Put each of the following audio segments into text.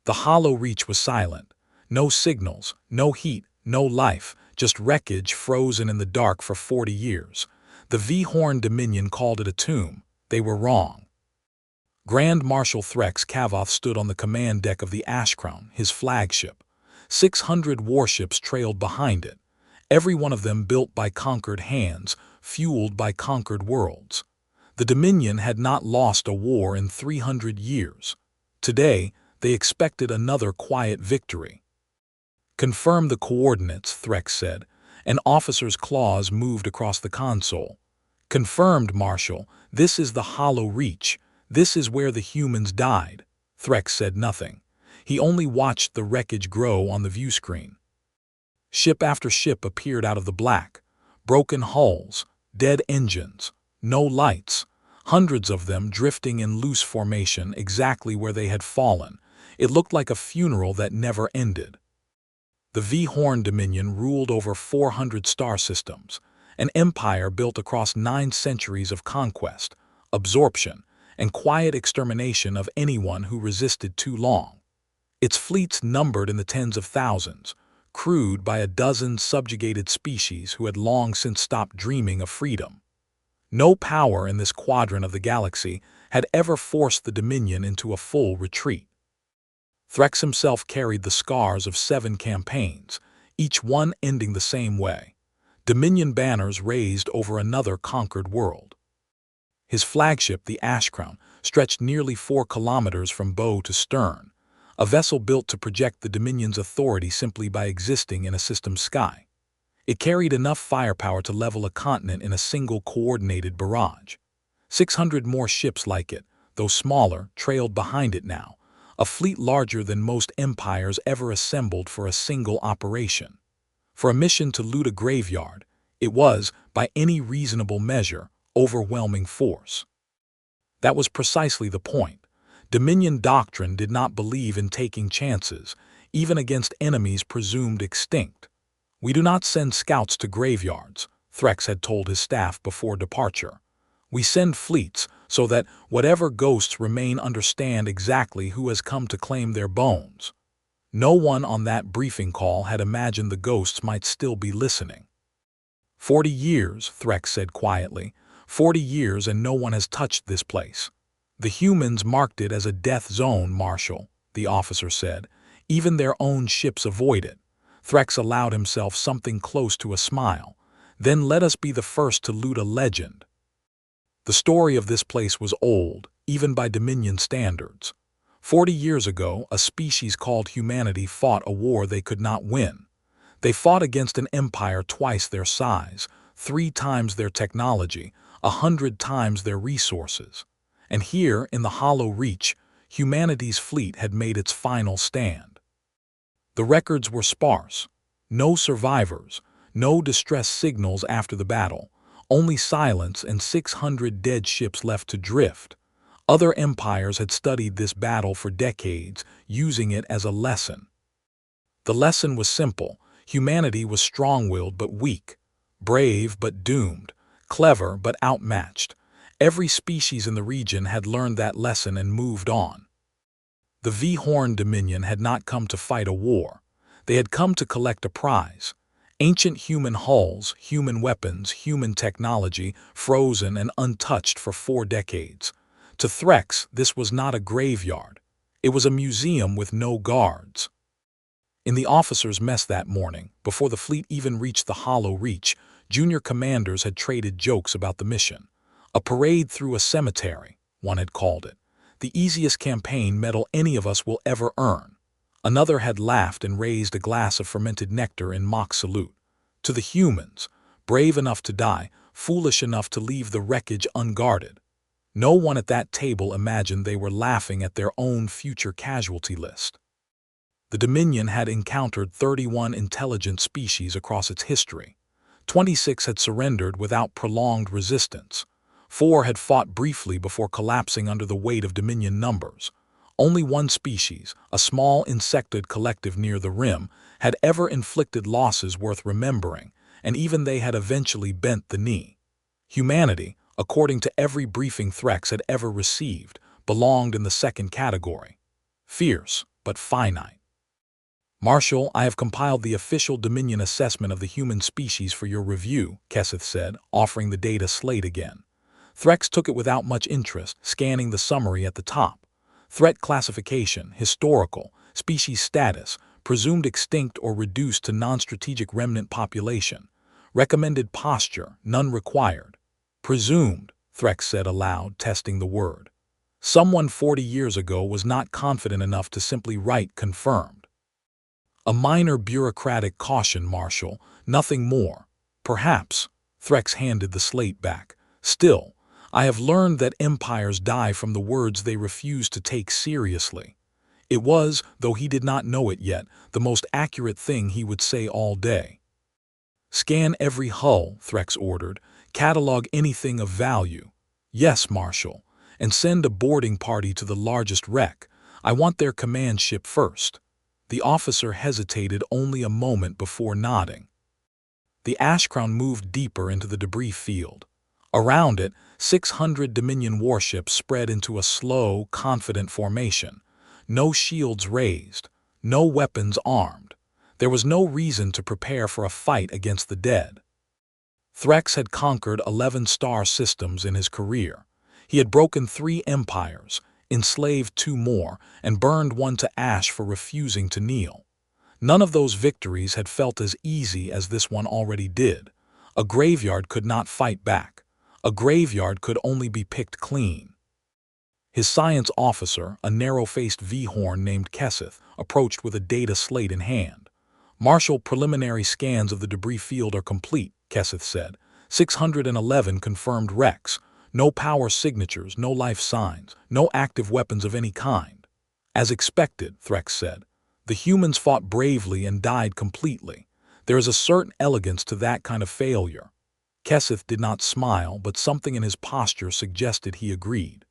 The hollow reach was silent. No signals, no heat, no life, just wreckage frozen in the dark for 40 years. The Vhorn Dominion called it a tomb. They were wrong. Grand Marshal Threxx Ka'Voth stood on the command deck of the Ashfall, his flagship. 600 warships trailed behind it, every one of them built by conquered hands, fueled by conquered worlds. The Dominion had not lost a war in 300 years. Today, they expected another quiet victory. "Confirm the coordinates," Threxx said. An officer's claws moved across the console. "Confirmed, Marshal. This is the hollow reach. This is where the humans died." Threxx said nothing. He only watched the wreckage grow on the viewscreen. Ship after ship appeared out of the black. Broken hulls, dead engines, no lights. Hundreds of them drifting in loose formation exactly where they had fallen. It looked like a funeral that never ended. The Vhorn Dominion ruled over 400 star systems, an empire built across 9 centuries of conquest, absorption, and quiet extermination of anyone who resisted too long. Its fleets numbered in the tens of thousands, crewed by a dozen subjugated species who had long since stopped dreaming of freedom. No power in this quadrant of the galaxy had ever forced the Dominion into a full retreat. Threxx himself carried the scars of 7 campaigns, each one ending the same way. Dominion banners raised over another conquered world. His flagship, the Ashfall, stretched nearly 4 kilometers from bow to stern, a vessel built to project the Dominion's authority simply by existing in a system sky. It carried enough firepower to level a continent in a single coordinated barrage. 600 more ships like it, though smaller, trailed behind it now, a fleet larger than most empires ever assembled for a single operation. For a mission to loot a graveyard, it was, by any reasonable measure, overwhelming force. That was precisely the point. Dominion doctrine did not believe in taking chances, even against enemies presumed extinct. "We do not send scouts to graveyards," Threxx had told his staff before departure. "We send fleets so that whatever ghosts remain understand exactly who has come to claim their bones." No one on that briefing call had imagined the ghosts might still be listening. 40 years, Threxx said quietly. 40 years and no one has touched this place. "The humans marked it as a death zone, Marshal," the officer said. "Even their own ships avoid it." Threxx allowed himself something close to a smile. "Then let us be the first to loot a legend." The story of this place was old, even by Dominion standards. 40 years ago, a species called humanity fought a war they could not win. They fought against an empire twice their size, 3 times their technology, 100 times their resources. And here, in the hollow reach, humanity's fleet had made its final stand. The records were sparse. No survivors, no distress signals after the battle, only silence and 600 dead ships left to drift. Other empires had studied this battle for decades, using it as a lesson. The lesson was simple. Humanity was strong-willed but weak, brave but doomed, clever but outmatched. Every species in the region had learned that lesson and moved on. The Vhorn Dominion had not come to fight a war. They had come to collect a prize. Ancient human hulls, human weapons, human technology, frozen and untouched for 4 decades. To Threxx, this was not a graveyard. It was a museum with no guards. In the officers' mess that morning, before the fleet even reached the hollow reach, junior commanders had traded jokes about the mission. "A parade through a cemetery," one had called it. "The easiest campaign medal any of us will ever earn." Another had laughed and raised a glass of fermented nectar in mock salute. To the humans, brave enough to die, foolish enough to leave the wreckage unguarded. No one at that table imagined they were laughing at their own future casualty list. The Dominion had encountered 31 intelligent species across its history. 26 had surrendered without prolonged resistance. 4 had fought briefly before collapsing under the weight of Dominion numbers. Only one species, a small insectoid collective near the rim, had ever inflicted losses worth remembering, and even they had eventually bent the knee. Humanity, according to every briefing Threxx had ever received, belonged in the second category. Fierce, but finite. "Marshal, I have compiled the official Dominion assessment of the human species for your review," Ka'Voth said, offering the data slate again. Threxx took it without much interest, scanning the summary at the top. Threat classification, historical, species status, presumed extinct or reduced to non-strategic remnant population. Recommended posture, none required. Presumed, Threxx said aloud, testing the word. Someone 40 years ago was not confident enough to simply write confirmed. "A minor bureaucratic caution, Marshal, nothing more. Perhaps," Threxx handed the slate back. "Still, I have learned that empires die from the words they refuse to take seriously." It was, though he did not know it yet, the most accurate thing he would say all day. "Scan every hull," Threxx ordered. "Catalog anything of value." "Yes, Marshal. And send a boarding party to the largest wreck. I want their command ship first." The officer hesitated only a moment before nodding. The Ashcrown moved deeper into the debris field. Around it, 600 Dominion warships spread into a slow, confident formation. No shields raised, no weapons armed. There was no reason to prepare for a fight against the dead. Threxx had conquered 11 star systems in his career. He had broken 3 empires, enslaved 2 more, and burned 1 to ash for refusing to kneel. None of those victories had felt as easy as this one already did. A graveyard could not fight back. A graveyard could only be picked clean. His science officer, a narrow-faced Vhorn named Ka'Voth, approached with a data slate in hand. "Marshal, preliminary scans of the debris field are complete," Ka'Voth said. 611 confirmed wrecks. No power signatures, no life signs, no active weapons of any kind. "As expected," Threxx said. "The humans fought bravely and died completely. There is a certain elegance to that kind of failure." Ka'Voth did not smile, but something in his posture suggested he agreed.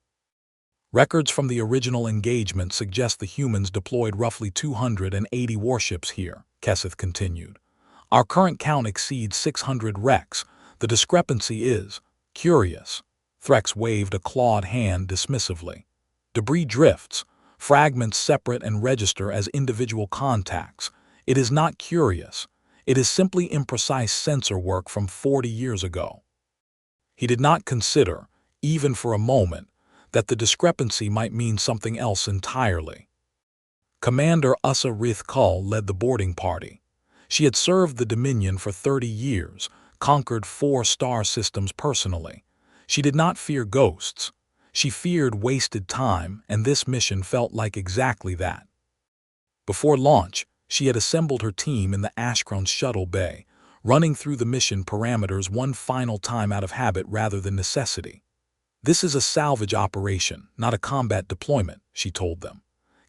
"Records from the original engagement suggest the humans deployed roughly 280 warships here," Ka'Voth continued. "Our current count exceeds 600 wrecks. The discrepancy is curious." Threxx waved a clawed hand dismissively. "Debris drifts. Fragments separate and register as individual contacts. It is not curious. It is simply imprecise sensor work from 40 years ago." He did not consider, even for a moment, that the discrepancy might mean something else entirely. Commander Ussa Rith Kull led the boarding party. She had served the Dominion for 30 years, conquered 4 star systems personally. She did not fear ghosts. She feared wasted time, and this mission felt like exactly that. Before launch, she had assembled her team in the Ashcrown shuttle bay, running through the mission parameters one final time out of habit rather than necessity. "This is a salvage operation, not a combat deployment," she told them.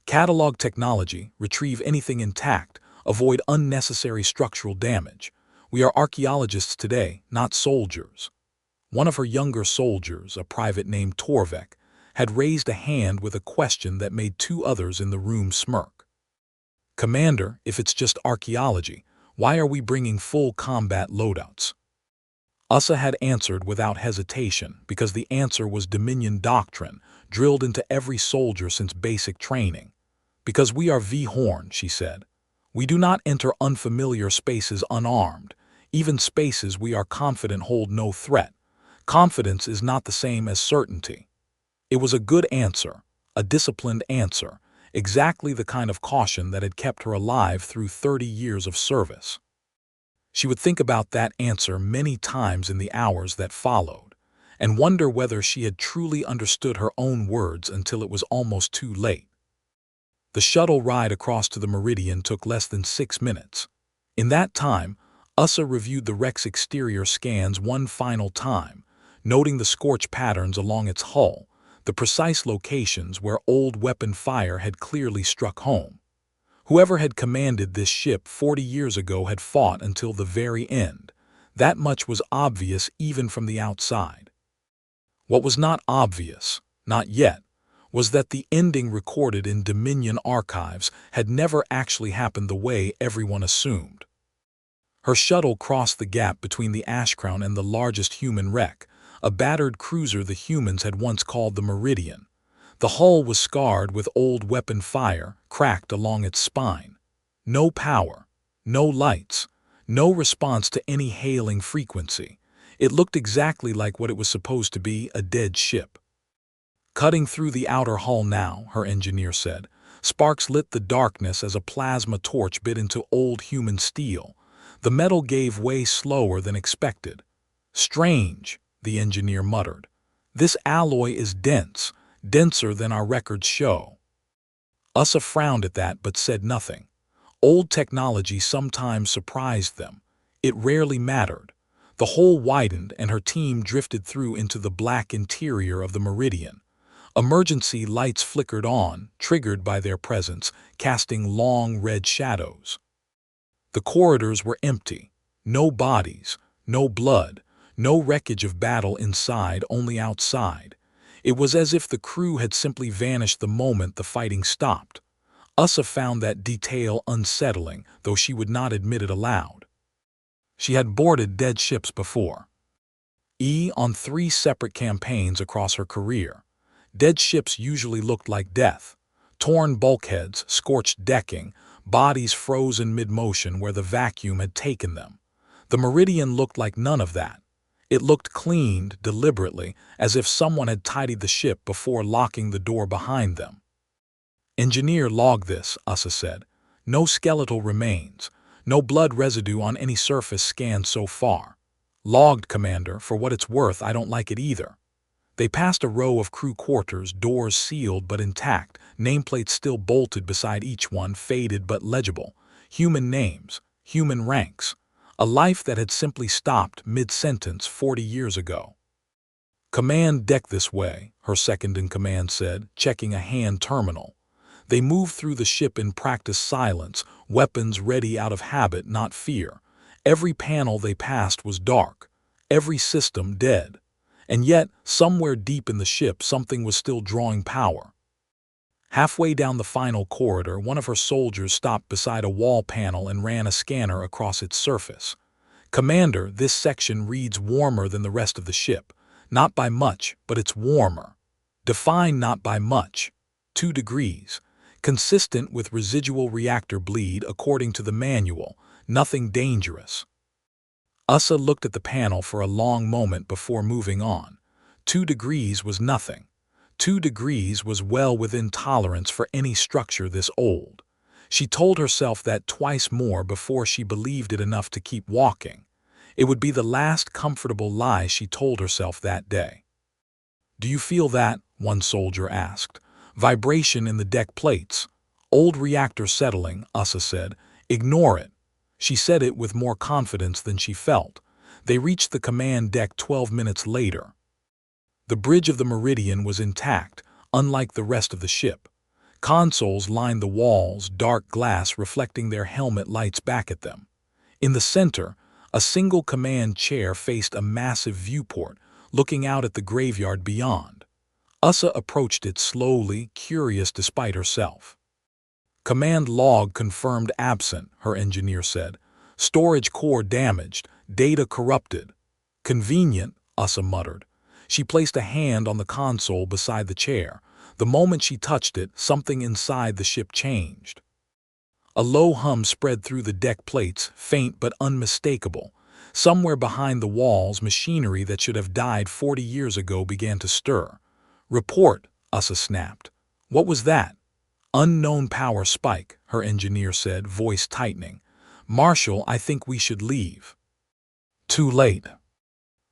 "Catalog technology, retrieve anything intact, avoid unnecessary structural damage. We are archaeologists today, not soldiers." One of her younger soldiers, a private named Torvek, had raised a hand with a question that made 2 others in the room smirk. "Commander, if it's just archaeology, why are we bringing full combat loadouts?" Ussa had answered without hesitation, because the answer was Dominion doctrine, drilled into every soldier since basic training. "Because we are Vhorn," she said. "We do not enter unfamiliar spaces unarmed, even spaces we are confident hold no threat. Confidence is not the same as certainty." It was a good answer, a disciplined answer, exactly the kind of caution that had kept her alive through 30 years of service. She would think about that answer many times in the hours that followed, and wonder whether she had truly understood her own words until it was almost too late. The shuttle ride across to the Meridian took less than 6 minutes. In that time, Ussa reviewed the wreck's exterior scans one final time, noting the scorch patterns along its hull, the precise locations where old weapon fire had clearly struck home. Whoever had commanded this ship 40 years ago had fought until the very end. That much was obvious even from the outside. What was not obvious, not yet, was that the ending recorded in Dominion archives had never actually happened the way everyone assumed. Her shuttle crossed the gap between the Ashcrown and the largest human wreck, a battered cruiser the humans had once called the Meridian. The hull was scarred with old weapon fire cracked along its spine. No power, no lights, no response to any hailing frequency. It looked exactly like what it was supposed to be, a dead ship. Cutting through the outer hull now, her engineer said. Sparks lit the darkness as a plasma torch bit into old human steel. The metal gave way slower than expected. Strange, the engineer muttered. This alloy is dense, denser than our records show. Ussa frowned at that but said nothing. Old technology sometimes surprised them. It rarely mattered. The hole widened and her team drifted through into the black interior of the Meridian. Emergency lights flickered on, triggered by their presence, casting long red shadows. The corridors were empty. No bodies, no blood, no wreckage of battle inside, only outside. It was as if the crew had simply vanished the moment the fighting stopped. Ussa found that detail unsettling, though she would not admit it aloud. She had boarded dead ships before. On 3 separate campaigns across her career. Dead ships usually looked like death. Torn bulkheads, scorched decking, bodies frozen mid-motion where the vacuum had taken them. The Meridian looked like none of that. It looked cleaned deliberately, as if someone had tidied the ship before locking the door behind them. Engineer, log this, Ussa said. No skeletal remains. No blood residue on any surface scanned so far. Logged, Commander. For what it's worth, I don't like it either. They passed a row of crew quarters, doors sealed but intact, nameplates still bolted beside each one, faded but legible. Human names, human ranks. A life that had simply stopped mid-sentence 40 years ago. Command deck this way, her second-in-command said, checking a hand terminal. They moved through the ship in practiced silence, weapons ready out of habit, not fear. Every panel they passed was dark, every system dead. And yet, somewhere deep in the ship, something was still drawing power. Halfway down the final corridor, one of her soldiers stopped beside a wall panel and ran a scanner across its surface. Commander, this section reads warmer than the rest of the ship. Not by much, but it's warmer. Define not by much. 2 degrees. Consistent with residual reactor bleed according to the manual. Nothing dangerous. Ussa looked at the panel for a long moment before moving on. 2 degrees was nothing. 2 degrees was well within tolerance for any structure this old. She told herself that twice more before she believed it enough to keep walking. It would be the last comfortable lie she told herself that day. Do you feel that? One soldier asked. Vibration in the deck plates. Old reactor settling, Ussa said. Ignore it. She said it with more confidence than she felt. They reached the command deck 12 minutes later. The bridge of the Meridian was intact, unlike the rest of the ship. Consoles lined the walls, dark glass reflecting their helmet lights back at them. In the center, a single command chair faced a massive viewport, looking out at the graveyard beyond. Ussa approached it slowly, curious despite herself. Command log confirmed absent, her engineer said. Storage core damaged, data corrupted. Convenient, Ussa muttered. She placed a hand on the console beside the chair. The moment she touched it, something inside the ship changed. A low hum spread through the deck plates, faint but unmistakable. Somewhere behind the walls, machinery that should have died 40 years ago began to stir. Report, Ussa snapped. What was that? Unknown power spike, her engineer said, voice tightening. Marshal, I think we should leave. Too late.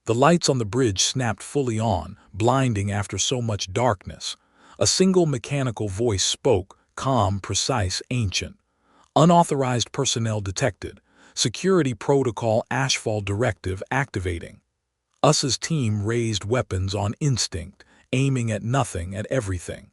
The lights on the bridge snapped fully on, blinding after so much darkness. A single mechanical voice spoke, calm, precise, ancient. Unauthorized personnel detected. Security protocol Ashfall directive activating. Ussa's team raised weapons on instinct, aiming at nothing, at everything.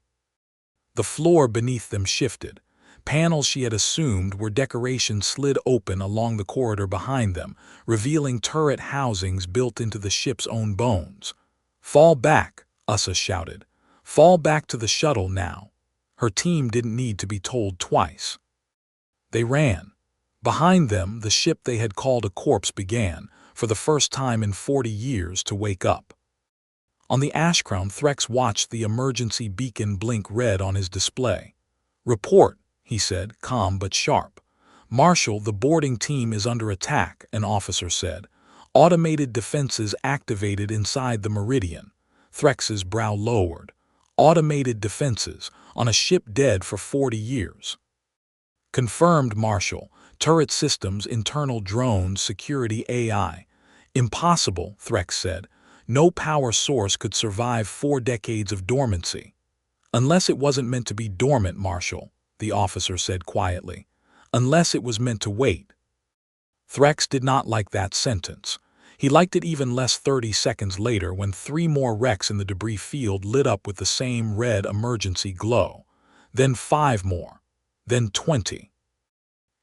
The floor beneath them shifted. Panels she had assumed were decorations slid open along the corridor behind them, revealing turret housings built into the ship's own bones. Fall back, Ussa shouted. Fall back to the shuttle now. Her team didn't need to be told twice. They ran. Behind them, the ship they had called a corpse began, for the first time in 40 years, to wake up. On the Ashcrown, Threxx watched the emergency beacon blink red on his display. "Report," he said, calm but sharp. "Marshal, the boarding team is under attack," an officer said. "Automated defenses activated inside the Meridian." Threx's brow lowered. "Automated defenses, on a ship dead for 40 years. "Confirmed, Marshal. Turret systems, internal drones, security AI." "Impossible," Threxx said. "No power source could survive 4 decades of dormancy." "Unless it wasn't meant to be dormant, Marshal," the officer said quietly. "Unless it was meant to wait." Threxx did not like that sentence. He liked it even less 30 seconds later when 3 more wrecks in the debris field lit up with the same red emergency glow. Then 5 more. Then 20.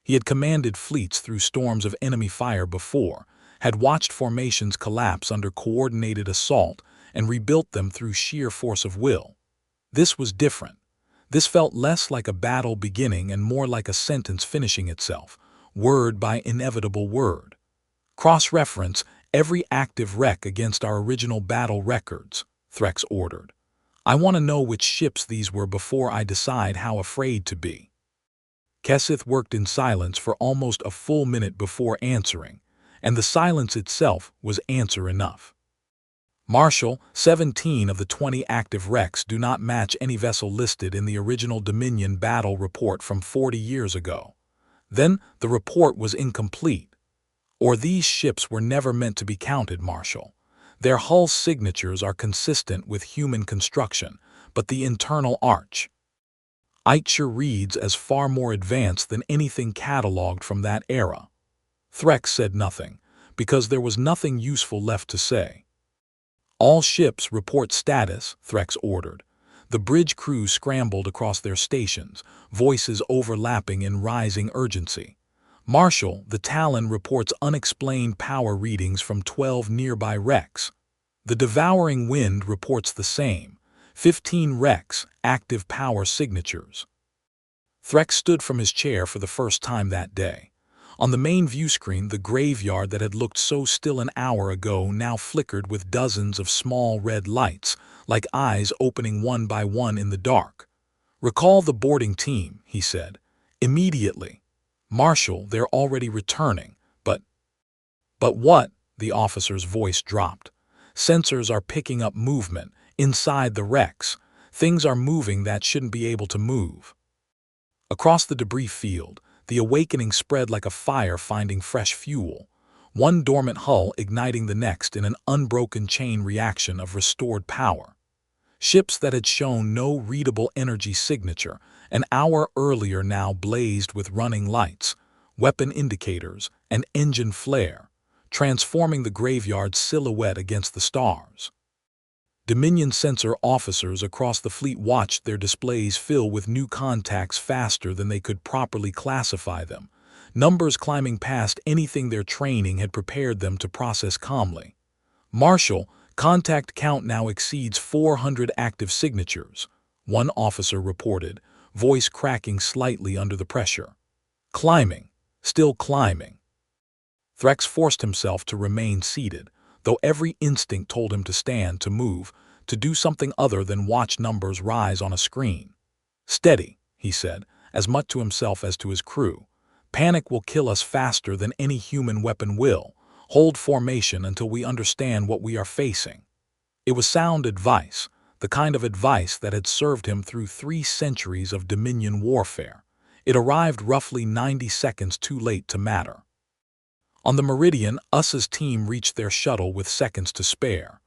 He had commanded fleets through storms of enemy fire before, had watched formations collapse under coordinated assault, and rebuilt them through sheer force of will. This was different. This felt less like a battle beginning and more like a sentence finishing itself, word by inevitable word. "Cross-reference every active wreck against our original battle records," Threxx ordered. "I want to know which ships these were before I decide how afraid to be." Ka'Voth worked in silence for almost a full minute before answering, and the silence itself was answer enough. "Marshal, 17 of the 20 active wrecks do not match any vessel listed in the original Dominion battle report from 40 years ago. Then the report was incomplete. Or these ships were never meant to be counted, Marshal. Their hull signatures are consistent with human construction, but the internal arch reads as far more advanced than anything catalogued from that era." Threxx said nothing, because there was nothing useful left to say. "All ships report status," Threxx ordered. The bridge crews scrambled across their stations, voices overlapping in rising urgency. "Marshal, the Talon reports unexplained power readings from 12 nearby wrecks. The Devouring Wind reports the same. 15 wrecks, active power signatures." Threxx stood from his chair for the first time that day. On the main view screen, the graveyard that had looked so still an hour ago now flickered with dozens of small red lights, like eyes opening one by one in the dark. "Recall the boarding team," he said. "Immediately. Marshal, they're already returning, but—" "But what?" the officer's voice dropped. "Sensors are picking up movement, inside the wrecks. Things are moving that shouldn't be able to move." Across the debris field, the awakening spread like a fire finding fresh fuel, one dormant hull igniting the next in an unbroken chain reaction of restored power. Ships that had shown no readable energy signature an hour earlier now blazed with running lights, weapon indicators, and engine flare, transforming the graveyard's silhouette against the stars. Dominion sensor officers across the fleet watched their displays fill with new contacts faster than they could properly classify them, numbers climbing past anything their training had prepared them to process calmly. "Marshal, contact count now exceeds 400 active signatures," one officer reported, voice cracking slightly under the pressure. "Climbing, still climbing." Threxx forced himself to remain seated, though every instinct told him to stand, to move, to do something other than watch numbers rise on a screen. "Steady," he said, as much to himself as to his crew. "Panic will kill us faster than any human weapon will. Hold formation until we understand what we are facing." It was sound advice, the kind of advice that had served him through 3 centuries of Dominion warfare. It arrived roughly 90 seconds too late to matter. On the Meridian, USA's team reached their shuttle with seconds to spare.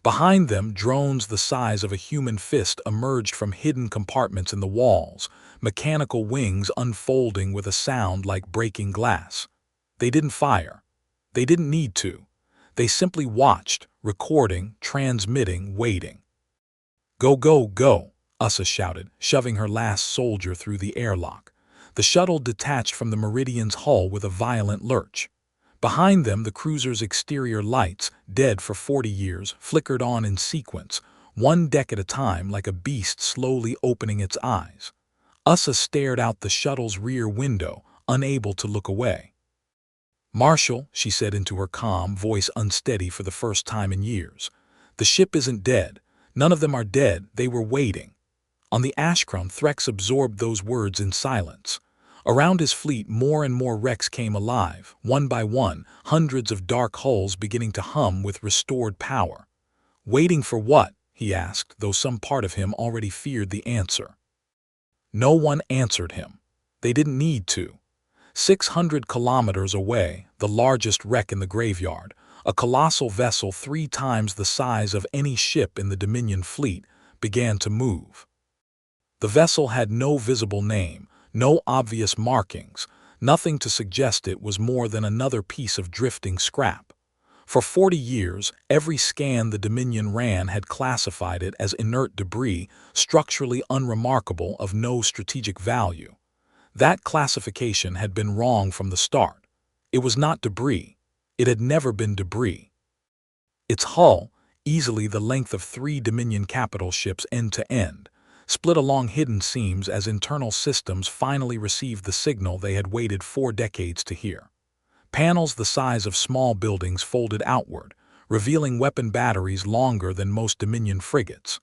Behind them, drones the size of a human fist emerged from hidden compartments in the walls, mechanical wings unfolding with a sound like breaking glass. They didn't fire. They didn't need to. They simply watched, recording, transmitting, waiting. "Go, go, go," USA shouted, shoving her last soldier through the airlock. The shuttle detached from the Meridian's hull with a violent lurch. Behind them, the cruiser's exterior lights, dead for 40 years, flickered on in sequence, one deck at a time, like a beast slowly opening its eyes. USA stared out the shuttle's rear window, unable to look away. "Marshal," she said into her calm, voice unsteady for the first time in years, The ship isn't dead. None of them are dead. They were waiting. On the Ashfall, Threxx absorbed those words in silence. Around his fleet, more and more wrecks came alive, one by one, hundreds of dark hulls beginning to hum with restored power. Waiting for what? He asked, though some part of him already feared the answer. No one answered him. They didn't need to. 600 kilometers away, the largest wreck in the graveyard, a colossal vessel 3 times the size of any ship in the Dominion fleet, began to move. The vessel had no visible name, no obvious markings, nothing to suggest it was more than another piece of drifting scrap. For 40 years, every scan the Dominion ran had classified it as inert debris, structurally unremarkable, of no strategic value. That classification had been wrong from the start. It was not debris. It had never been debris. Its hull, easily the length of 3 Dominion capital ships end to end, split along hidden seams as internal systems finally received the signal they had waited 4 decades to hear. Panels the size of small buildings folded outward, revealing weapon batteries longer than most Dominion frigates.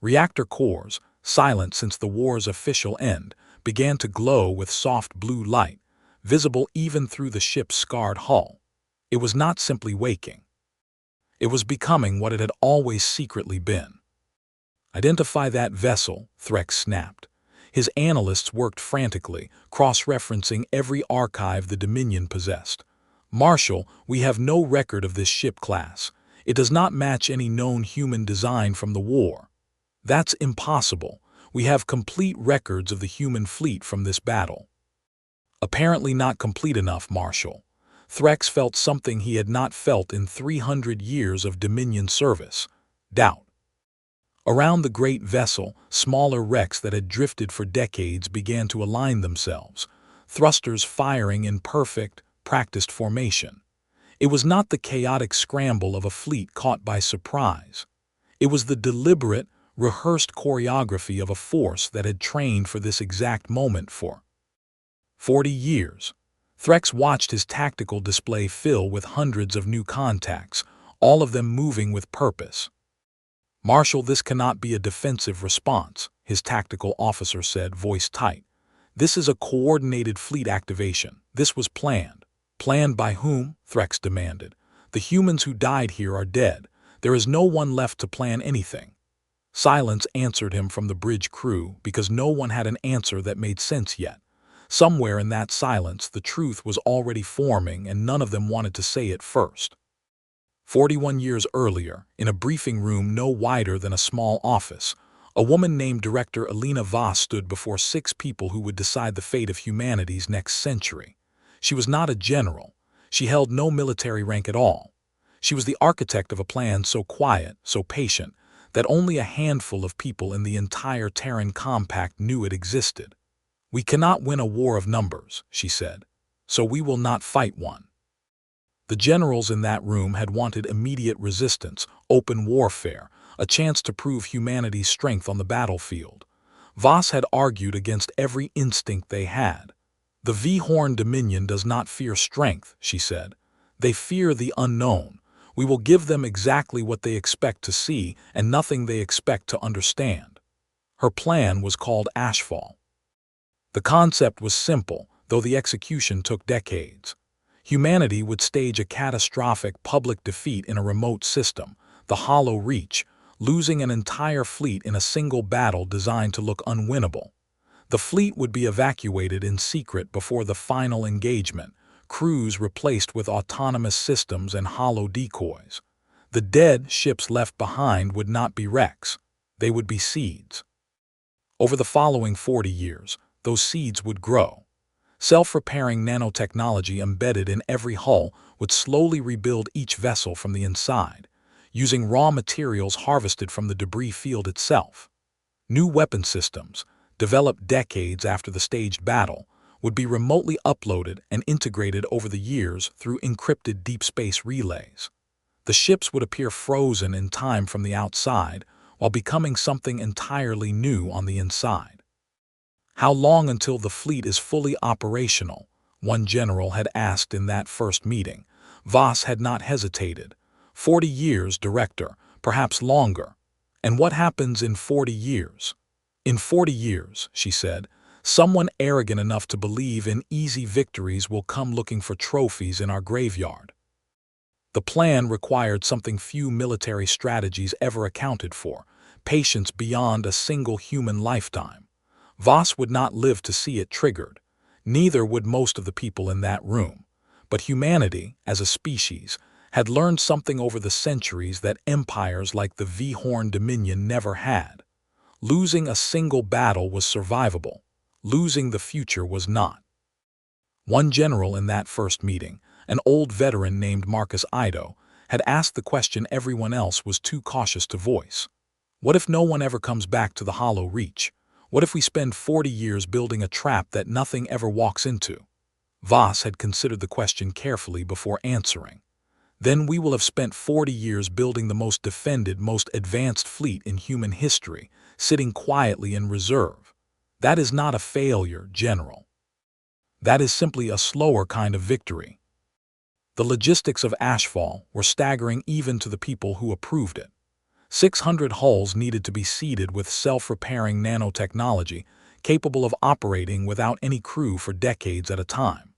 Reactor cores, silent since the war's official end, began to glow with soft blue light, visible even through the ship's scarred hull. It was not simply waking. It was becoming what it had always secretly been. "Identify that vessel," Threxx snapped. His analysts worked frantically, cross-referencing every archive the Dominion possessed. "Marshal, we have no record of this ship class. It does not match any known human design from the war." "That's impossible. We have complete records of the human fleet from this battle." "Apparently not complete enough, Marshal." Threxx felt something he had not felt in 300 years of Dominion service: doubt. Around the great vessel, smaller wrecks that had drifted for decades began to align themselves, thrusters firing in perfect, practiced formation. It was not the chaotic scramble of a fleet caught by surprise. It was the deliberate, rehearsed choreography of a force that had trained for this exact moment for 40 years. Threxx watched his tactical display fill with hundreds of new contacts, all of them moving with purpose. "Marshal, this cannot be a defensive response," his tactical officer said, voice tight. "This is a coordinated fleet activation. This was planned." "Planned by whom?" Threxx demanded. "The humans who died here are dead. There is no one left to plan anything." Silence answered him from the bridge crew, because no one had an answer that made sense yet. Somewhere in that silence, the truth was already forming, and none of them wanted to say it first. 41 years earlier, in a briefing room no wider than a small office, a woman named Director Elena Voss stood before 6 people who would decide the fate of humanity's next century. She was not a general. She held no military rank at all. She was the architect of a plan so quiet, so patient, that only a handful of people in the entire Terran compact knew it existed. "We cannot win a war of numbers," she said, "so we will not fight one." The generals in that room had wanted immediate resistance, open warfare, a chance to prove humanity's strength on the battlefield. Voss had argued against every instinct they had. "The Vhorn Dominion does not fear strength," she said. "They fear the unknown. We will give them exactly what they expect to see and nothing they expect to understand." Her plan was called Ashfall. The concept was simple, though the execution took decades. Humanity would stage a catastrophic public defeat in a remote system, the Hollow Reach, losing an entire fleet in a single battle designed to look unwinnable. The fleet would be evacuated in secret before the final engagement, crews replaced with autonomous systems and hollow decoys. The dead ships left behind would not be wrecks. They would be seeds. Over the following 40 years, those seeds would grow. Self-repairing nanotechnology embedded in every hull would slowly rebuild each vessel from the inside, using raw materials harvested from the debris field itself. New weapon systems, developed decades after the staged battle, would be remotely uploaded and integrated over the years through encrypted deep space relays. The ships would appear frozen in time from the outside, while becoming something entirely new on the inside. "How long until the fleet is fully operational?" one general had asked in that first meeting. Voss had not hesitated. 40 years, Director. perhaps longer. And what happens in 40 years? In 40 years, she said, someone arrogant enough to believe in easy victories will come looking for trophies in our graveyard. The plan required something few military strategies ever accounted for: patience beyond a single human lifetime. Voss would not live to see it triggered. Neither would most of the people in that room. But humanity, as a species, had learned something over the centuries that empires like the Vhorn Dominion never had. Losing a single battle was survivable. Losing the future was not. One general in that first meeting, an old veteran named Marcus Ido, had asked the question everyone else was too cautious to voice. What if no one ever comes back to the Hollow Reach? What if we spend 40 years building a trap that nothing ever walks into? Voss had considered the question carefully before answering. Then we will have spent 40 years building the most defended, most advanced fleet in human history, sitting quietly in reserve. That is not a failure, General. That is simply a slower kind of victory. The logistics of Ashfall were staggering even to the people who approved it. 600 hulls needed to be seeded with self-repairing nanotechnology, capable of operating without any crew for decades at a time.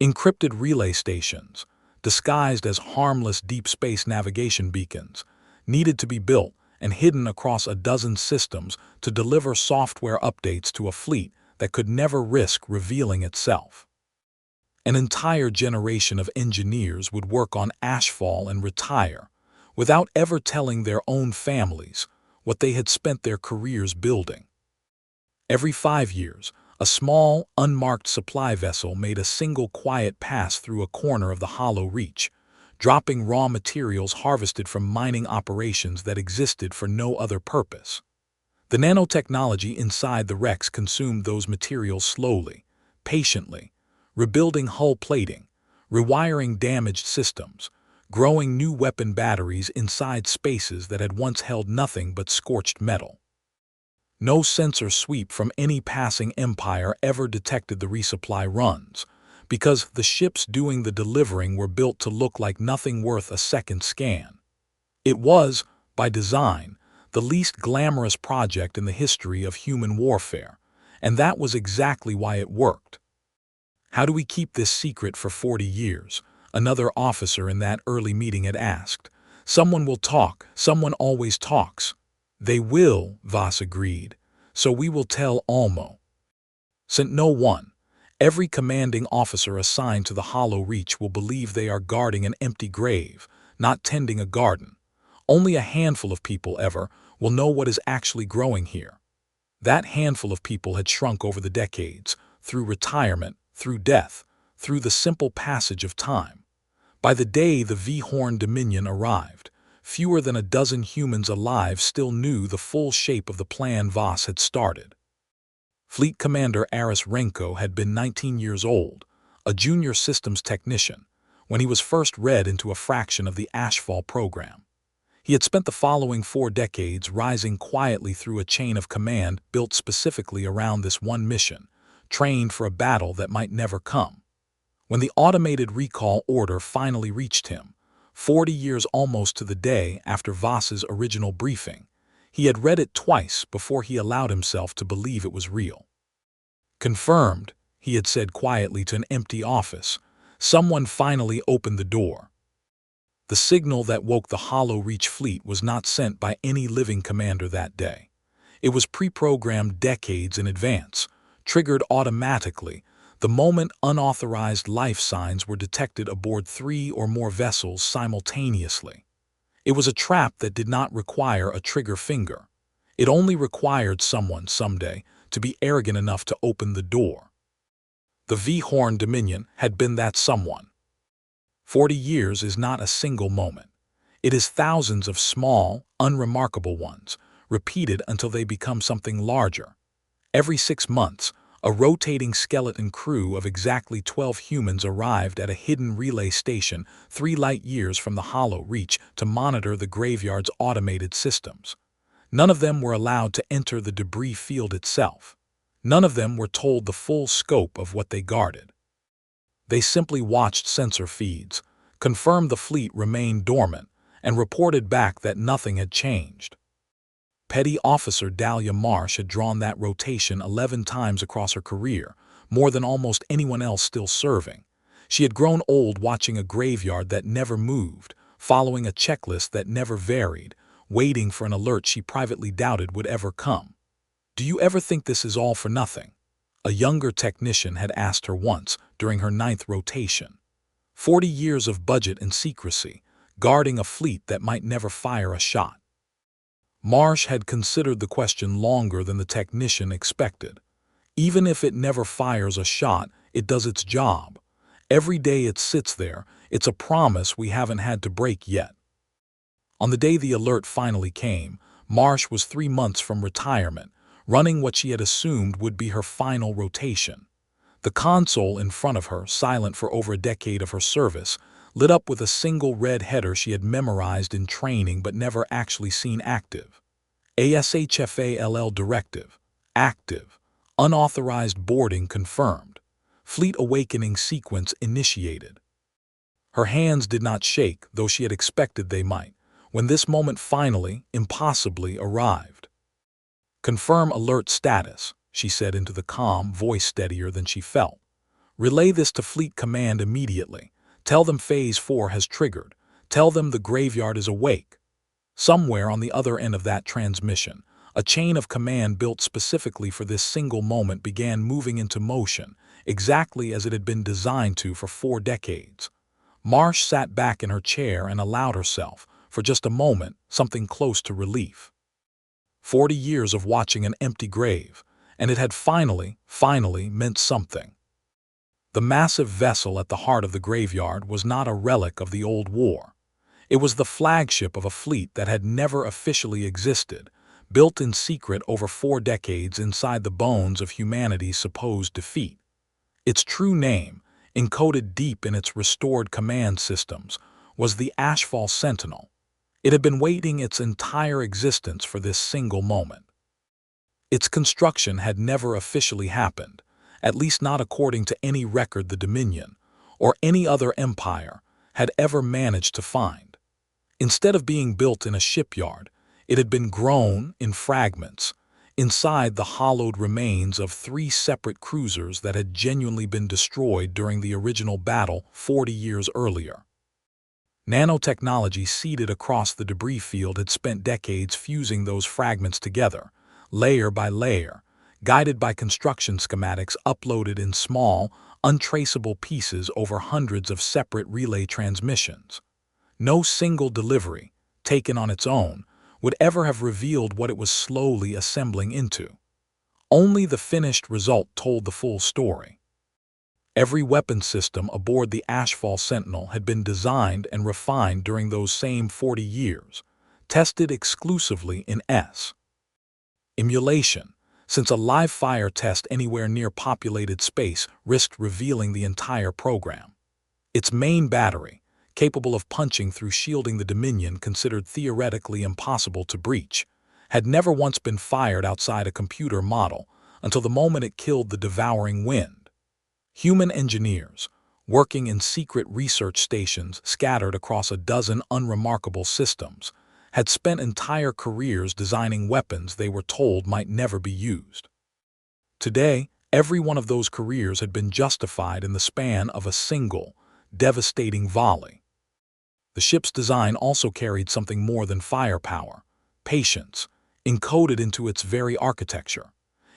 Encrypted relay stations, disguised as harmless deep space navigation beacons, needed to be built and hidden across a dozen systems to deliver software updates to a fleet that could never risk revealing itself. An entire generation of engineers would work on Ashfall and retire, without ever telling their own families what they had spent their careers building. Every 5 years, a small, unmarked supply vessel made a single quiet pass through a corner of the Hollow Reach, dropping raw materials harvested from mining operations that existed for no other purpose. The nanotechnology inside the wrecks consumed those materials slowly, patiently, rebuilding hull plating, rewiring damaged systems, growing new weapon batteries inside spaces that had once held nothing but scorched metal. No sensor sweep from any passing empire ever detected the resupply runs, because the ships doing the delivering were built to look like nothing worth a second scan. It was, by design, the least glamorous project in the history of human warfare, and that was exactly why it worked. How do we keep this secret for 40 years? Another officer in that early meeting had asked. Someone will talk. Someone always talks. They will, Voss agreed. So we will tell Almo. Sent no one. Every commanding officer assigned to the Hollow Reach will believe they are guarding an empty grave, not tending a garden. Only a handful of people ever will know what is actually growing here. That handful of people had shrunk over the decades, through retirement, through death, through the simple passage of time. By the day the Vhorn Dominion arrived, fewer than a dozen humans alive still knew the full shape of the plan Voss had started. Fleet Commander Aris Renko had been 19 years old, a junior systems technician, when he was first read into a fraction of the Ashfall program. He had spent the following 4 decades rising quietly through a chain of command built specifically around this one mission, trained for a battle that might never come. When the automated recall order finally reached him, 40 years almost to the day after Voss's original briefing, he had read it twice before he allowed himself to believe it was real. Confirmed, he had said quietly to an empty office. Someone finally opened the door. The signal that woke the Hollow Reach fleet was not sent by any living commander that day. It was pre-programmed decades in advance, triggered automatically, the moment unauthorized life signs were detected aboard 3 or more vessels simultaneously. It was a trap that did not require a trigger finger. It only required someone someday to be arrogant enough to open the door. The Vhorn Dominion had been that someone. 40 years is not a single moment. It is thousands of small, unremarkable ones, repeated until they become something larger. Every 6 months, a rotating skeleton crew of exactly 12 humans arrived at a hidden relay station 3 light years from the Hollow Reach to monitor the graveyard's automated systems. None of them were allowed to enter the debris field itself. None of them were told the full scope of what they guarded. They simply watched sensor feeds, confirmed the fleet remained dormant, and reported back that nothing had changed. Petty Officer Dahlia Marsh had drawn that rotation 11 times across her career, more than almost anyone else still serving. She had grown old watching a graveyard that never moved, following a checklist that never varied, waiting for an alert she privately doubted would ever come. "Do you ever think this is all for nothing?" a younger technician had asked her once during her 9th rotation. 40 years of budget and secrecy, guarding a fleet that might never fire a shot. Marsh had considered the question longer than the technician expected. Even if it never fires a shot, it does its job. Every day it sits there, it's a promise we haven't had to break yet. On the day the alert finally came, Marsh was 3 months from retirement, running what she had assumed would be her final rotation. The console in front of her, silent for over a decade of her service, lit up with a single red header she had memorized in training but never actually seen active. ASHFALL directive. Active. Unauthorized boarding confirmed. Fleet awakening sequence initiated. Her hands did not shake, though she had expected they might, when this moment finally, impossibly, arrived. "Confirm alert status," she said into the calm, voice steadier than she felt. "Relay this to Fleet Command immediately. Tell them Phase 4 has triggered. Tell them the graveyard is awake." Somewhere on the other end of that transmission, a chain of command built specifically for this single moment began moving into motion, exactly as it had been designed to for 4 decades. Marsh sat back in her chair and allowed herself, for just a moment, something close to relief. 40 years of watching an empty grave, and it had finally meant something. The massive vessel at the heart of the graveyard was not a relic of the old war. It was the flagship of a fleet that had never officially existed, built in secret over 4 decades inside the bones of humanity's supposed defeat. Its true name, encoded deep in its restored command systems, was the Ashfall Sentinel. It had been waiting its entire existence for this single moment. Its construction had never officially happened, at least not according to any record the Dominion, or any other empire, had ever managed to find. Instead of being built in a shipyard, it had been grown in fragments, inside the hollowed remains of 3 separate cruisers that had genuinely been destroyed during the original battle 40 years earlier. Nanotechnology seeded across the debris field had spent decades fusing those fragments together, layer by layer, guided by construction schematics uploaded in small, untraceable pieces over hundreds of separate relay transmissions. No single delivery, taken on its own, would ever have revealed what it was slowly assembling into. Only the finished result told the full story. Every weapon system aboard the Ashfall Sentinel had been designed and refined during those same 40 years, tested exclusively in emulation, since a live-fire test anywhere near populated space risked revealing the entire program. Its main battery, capable of punching through shielding the Dominion considered theoretically impossible to breach, had never once been fired outside a computer model until the moment it killed the devouring wind. Human engineers, working in secret research stations scattered across a dozen unremarkable systems, had spent entire careers designing weapons they were told might never be used. Today, every one of those careers had been justified in the span of a single, devastating volley. The ship's design also carried something more than firepower, patience, encoded into its very architecture.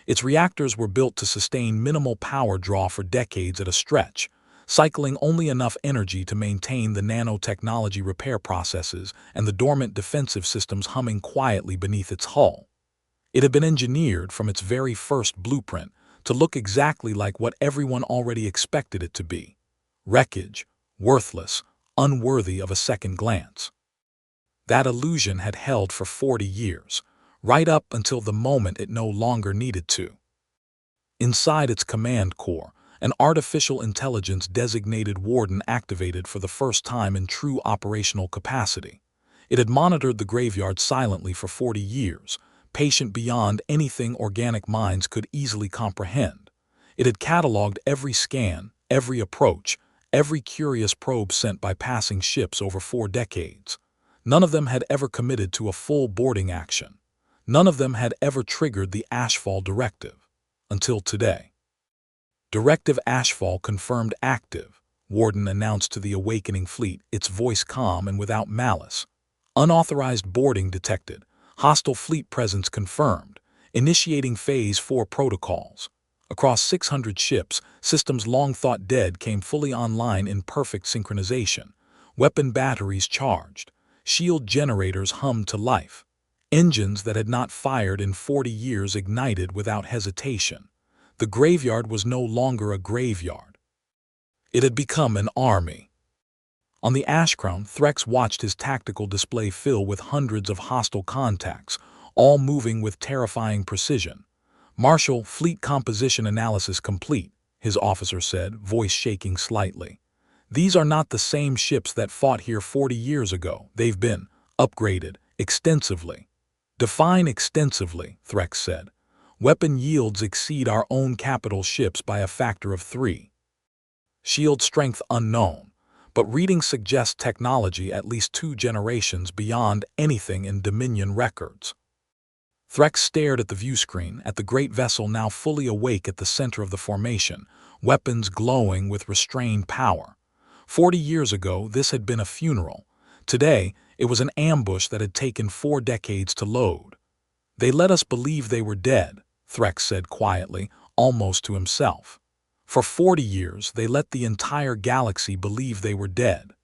Its reactors were built to sustain minimal power draw for decades at a stretch, cycling only enough energy to maintain the nanotechnology repair processes and the dormant defensive systems humming quietly beneath its hull. It had been engineered from its very first blueprint to look exactly like what everyone already expected it to be: wreckage, worthless, unworthy of a second glance. That illusion had held for 40 years, right up until the moment it no longer needed to. Inside its command core, an artificial intelligence-designated warden activated for the first time in true operational capacity. It had monitored the graveyard silently for 40 years, patient beyond anything organic minds could easily comprehend. It had cataloged every scan, every approach, every curious probe sent by passing ships over 4 decades. None of them had ever committed to a full boarding action. None of them had ever triggered the Ashfall directive. Until today. Directive Ashfall confirmed active, Warden announced to the awakening fleet, its voice calm and without malice. Unauthorized boarding detected. Hostile fleet presence confirmed. Initiating Phase 4 protocols. Across 600 ships, systems long thought dead came fully online in perfect synchronization. Weapon batteries charged. Shield generators hummed to life. Engines that had not fired in 40 years ignited without hesitation. The graveyard was no longer a graveyard. It had become an army. On the Ashcrown, Threxx watched his tactical display fill with hundreds of hostile contacts, all moving with terrifying precision. "Marshal, fleet composition analysis complete," his officer said, voice shaking slightly. "These are not the same ships that fought here 40 years ago. They've been upgraded extensively." "Define extensively," Threxx said. "Weapon yields exceed our own capital ships by a factor of 3. Shield strength unknown, but reading suggests technology at least 2 generations beyond anything in Dominion records." Threxx stared at the viewscreen, at the great vessel now fully awake at the center of the formation, weapons glowing with restrained power. 40 years ago, this had been a funeral. Today, it was an ambush that had taken 4 decades to load. "They let us believe they were dead," Threxx said quietly, almost to himself. "For 40 years, they let the entire galaxy believe they were dead."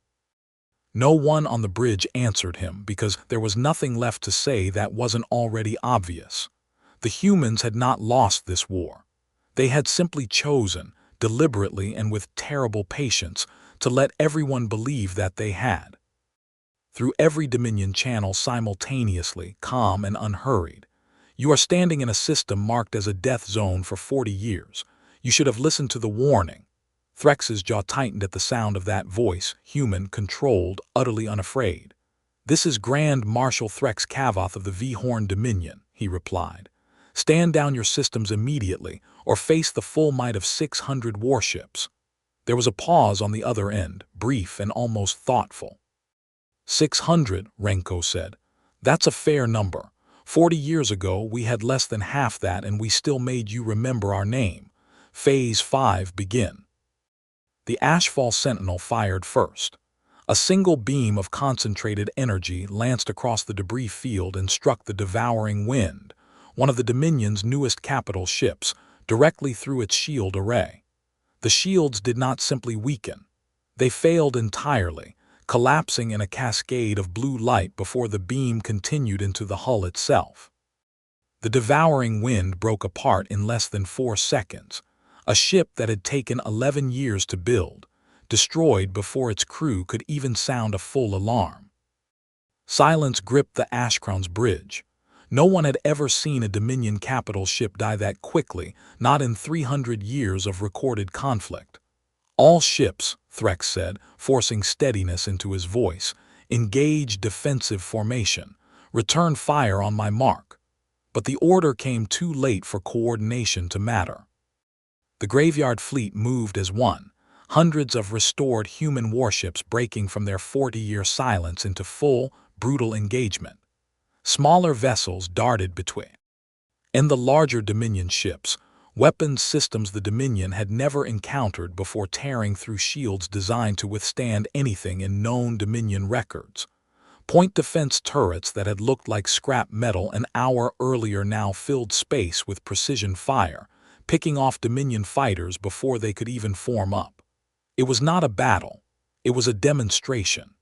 No one on the bridge answered him because there was nothing left to say that wasn't already obvious. The humans had not lost this war. They had simply chosen, deliberately and with terrible patience, to let everyone believe that they had. Through every Dominion channel simultaneously, calm and unhurried. "You are standing in a system marked as a death zone for 40 years. You should have listened to the warning." Threx's jaw tightened at the sound of that voice, human, controlled, utterly unafraid. "This is Grand Marshal Threxx Ka'Voth of the Vhorn Dominion," he replied. "Stand down your systems immediately, or face the full might of 600 warships." There was a pause on the other end, brief and almost thoughtful. 600, Renko said. "That's a fair number. 40 years ago, we had less than half that and we still made you remember our name. Phase 5 begin." The Ashfall Sentinel fired first. A single beam of concentrated energy lanced across the debris field and struck the devouring wind, one of the Dominion's newest capital ships, directly through its shield array. The shields did not simply weaken. They failed entirely, collapsing in a cascade of blue light before the beam continued into the hull itself. The devouring wind broke apart in less than 4 seconds. A ship that had taken 11 years to build, destroyed before its crew could even sound a full alarm. Silence gripped the Ashcrown's bridge. No one had ever seen a Dominion capital ship die that quickly, not in 300 years of recorded conflict. "All ships," Threxx said, forcing steadiness into his voice, "engage defensive formation. Return fire on my mark." But the order came too late for coordination to matter. The graveyard fleet moved as one, hundreds of restored human warships breaking from their 40-year silence into full, brutal engagement. Smaller vessels darted between. In the larger Dominion ships, weapons systems the Dominion had never encountered before tearing through shields designed to withstand anything in known Dominion records. Point defense turrets that had looked like scrap metal an hour earlier now filled space with precision fire, picking off Dominion fighters before they could even form up. It was not a battle. It was a demonstration.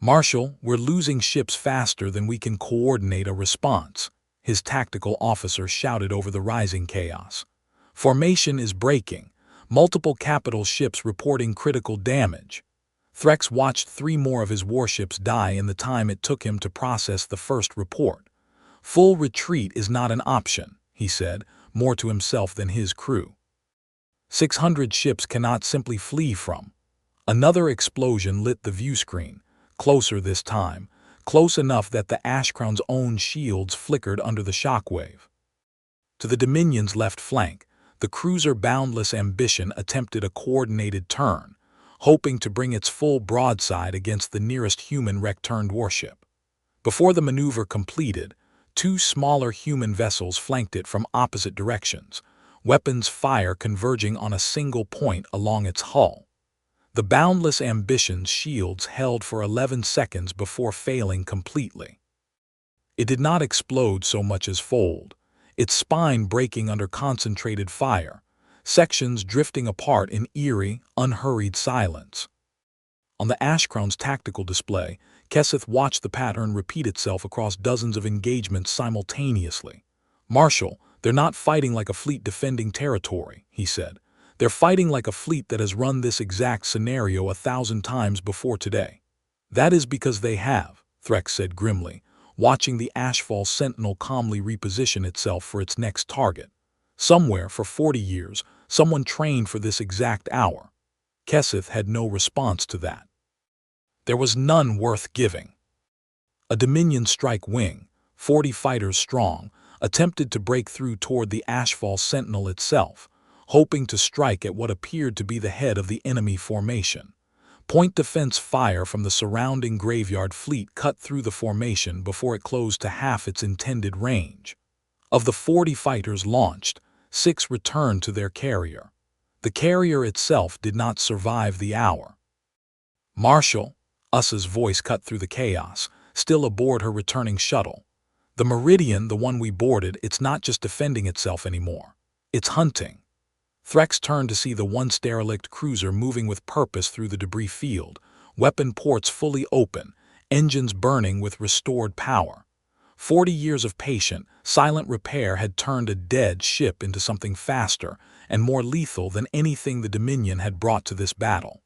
"Marshal, we're losing ships faster than we can coordinate a response," his tactical officer shouted over the rising chaos. "Formation is breaking. Multiple capital ships reporting critical damage." Threxx watched 3 more of his warships die in the time it took him to process the first report. "Full retreat is not an option," he said, more to himself than his crew. 600 ships cannot simply flee from. Another explosion lit the viewscreen, closer this time, close enough that the Ashcrown's own shields flickered under the shockwave. To the Dominion's left flank, the cruiser Boundless Ambition attempted a coordinated turn, hoping to bring its full broadside against the nearest human wreck-turned warship. Before the maneuver completed, two smaller human vessels flanked it from opposite directions, weapons fire converging on a single point along its hull. The Boundless Ambition's shields held for 11 seconds before failing completely. It did not explode so much as fold, its spine breaking under concentrated fire, sections drifting apart in eerie, unhurried silence. On the Ashcrown's tactical display, Ka'Voth watched the pattern repeat itself across dozens of engagements simultaneously. "Marshal, they're not fighting like a fleet defending territory," he said. "They're fighting like a fleet that has run this exact scenario 1,000 times before today." "That is because they have," Threxx said grimly, watching the Ashfall sentinel calmly reposition itself for its next target. "Somewhere, for 40 years, someone trained for this exact hour." Ka'Voth had no response to that. There was none worth giving. A Dominion strike wing, 40 fighters strong, attempted to break through toward the Ashfall sentinel itself, hoping to strike at what appeared to be the head of the enemy formation. Point defense fire from the surrounding graveyard fleet cut through the formation before it closed to half its intended range. Of the 40 fighters launched, 6 returned to their carrier. The carrier itself did not survive the hour. "Marshal," Ussa's voice cut through the chaos, still aboard her returning shuttle. "The Meridian, the one we boarded, it's not just defending itself anymore. It's hunting." Threxx turned to see the once derelict cruiser moving with purpose through the debris field, weapon ports fully open, engines burning with restored power. 40 years of patient, silent repair had turned a dead ship into something faster and more lethal than anything the Dominion had brought to this battle.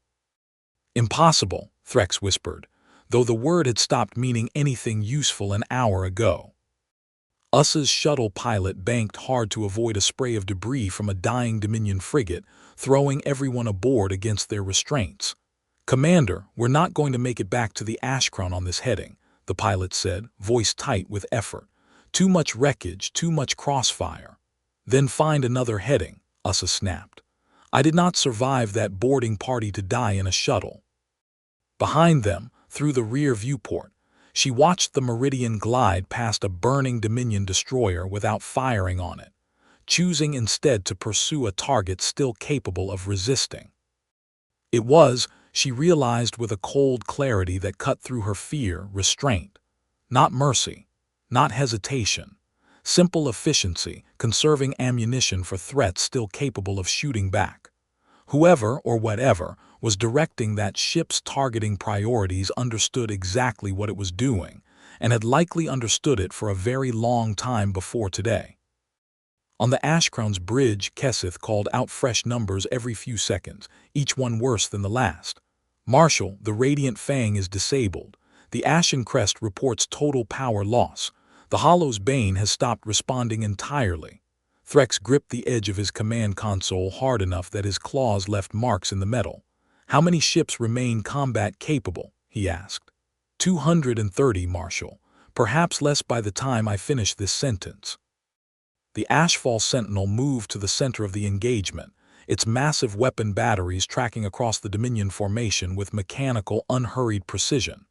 "Impossible," Threxx whispered, though the word had stopped meaning anything useful an hour ago. Ussa's shuttle pilot banked hard to avoid a spray of debris from a dying Dominion frigate, throwing everyone aboard against their restraints. "Commander, we're not going to make it back to the Ashcrown on this heading," the pilot said, voice tight with effort. "Too much wreckage, too much crossfire." "Then find another heading," Ussa snapped. "I did not survive that boarding party to die in a shuttle." Behind them, through the rear viewport, she watched the Meridian glide past a burning Dominion destroyer without firing on it, choosing instead to pursue a target still capable of resisting. It was, she realized with a cold clarity that cut through her fear, restraint. Not mercy, not hesitation. Simple efficiency, conserving ammunition for threats still capable of shooting back. Whoever, or whatever, was directing that ship's targeting priorities understood exactly what it was doing, and had likely understood it for a very long time before today. On the Ashcrown's bridge, Ka'Voth called out fresh numbers every few seconds, each one worse than the last. "Marshal, the Radiant Fang is disabled. The Ashen Crest reports total power loss. The Hollow's Bane has stopped responding entirely." Threxx gripped the edge of his command console hard enough that his claws left marks in the metal. "How many ships remain combat-capable?" he asked. 230, Marshal. Perhaps less by the time I finish this sentence." The Ashfall Sentinel moved to the center of the engagement, its massive weapon batteries tracking across the Dominion formation with mechanical, unhurried precision.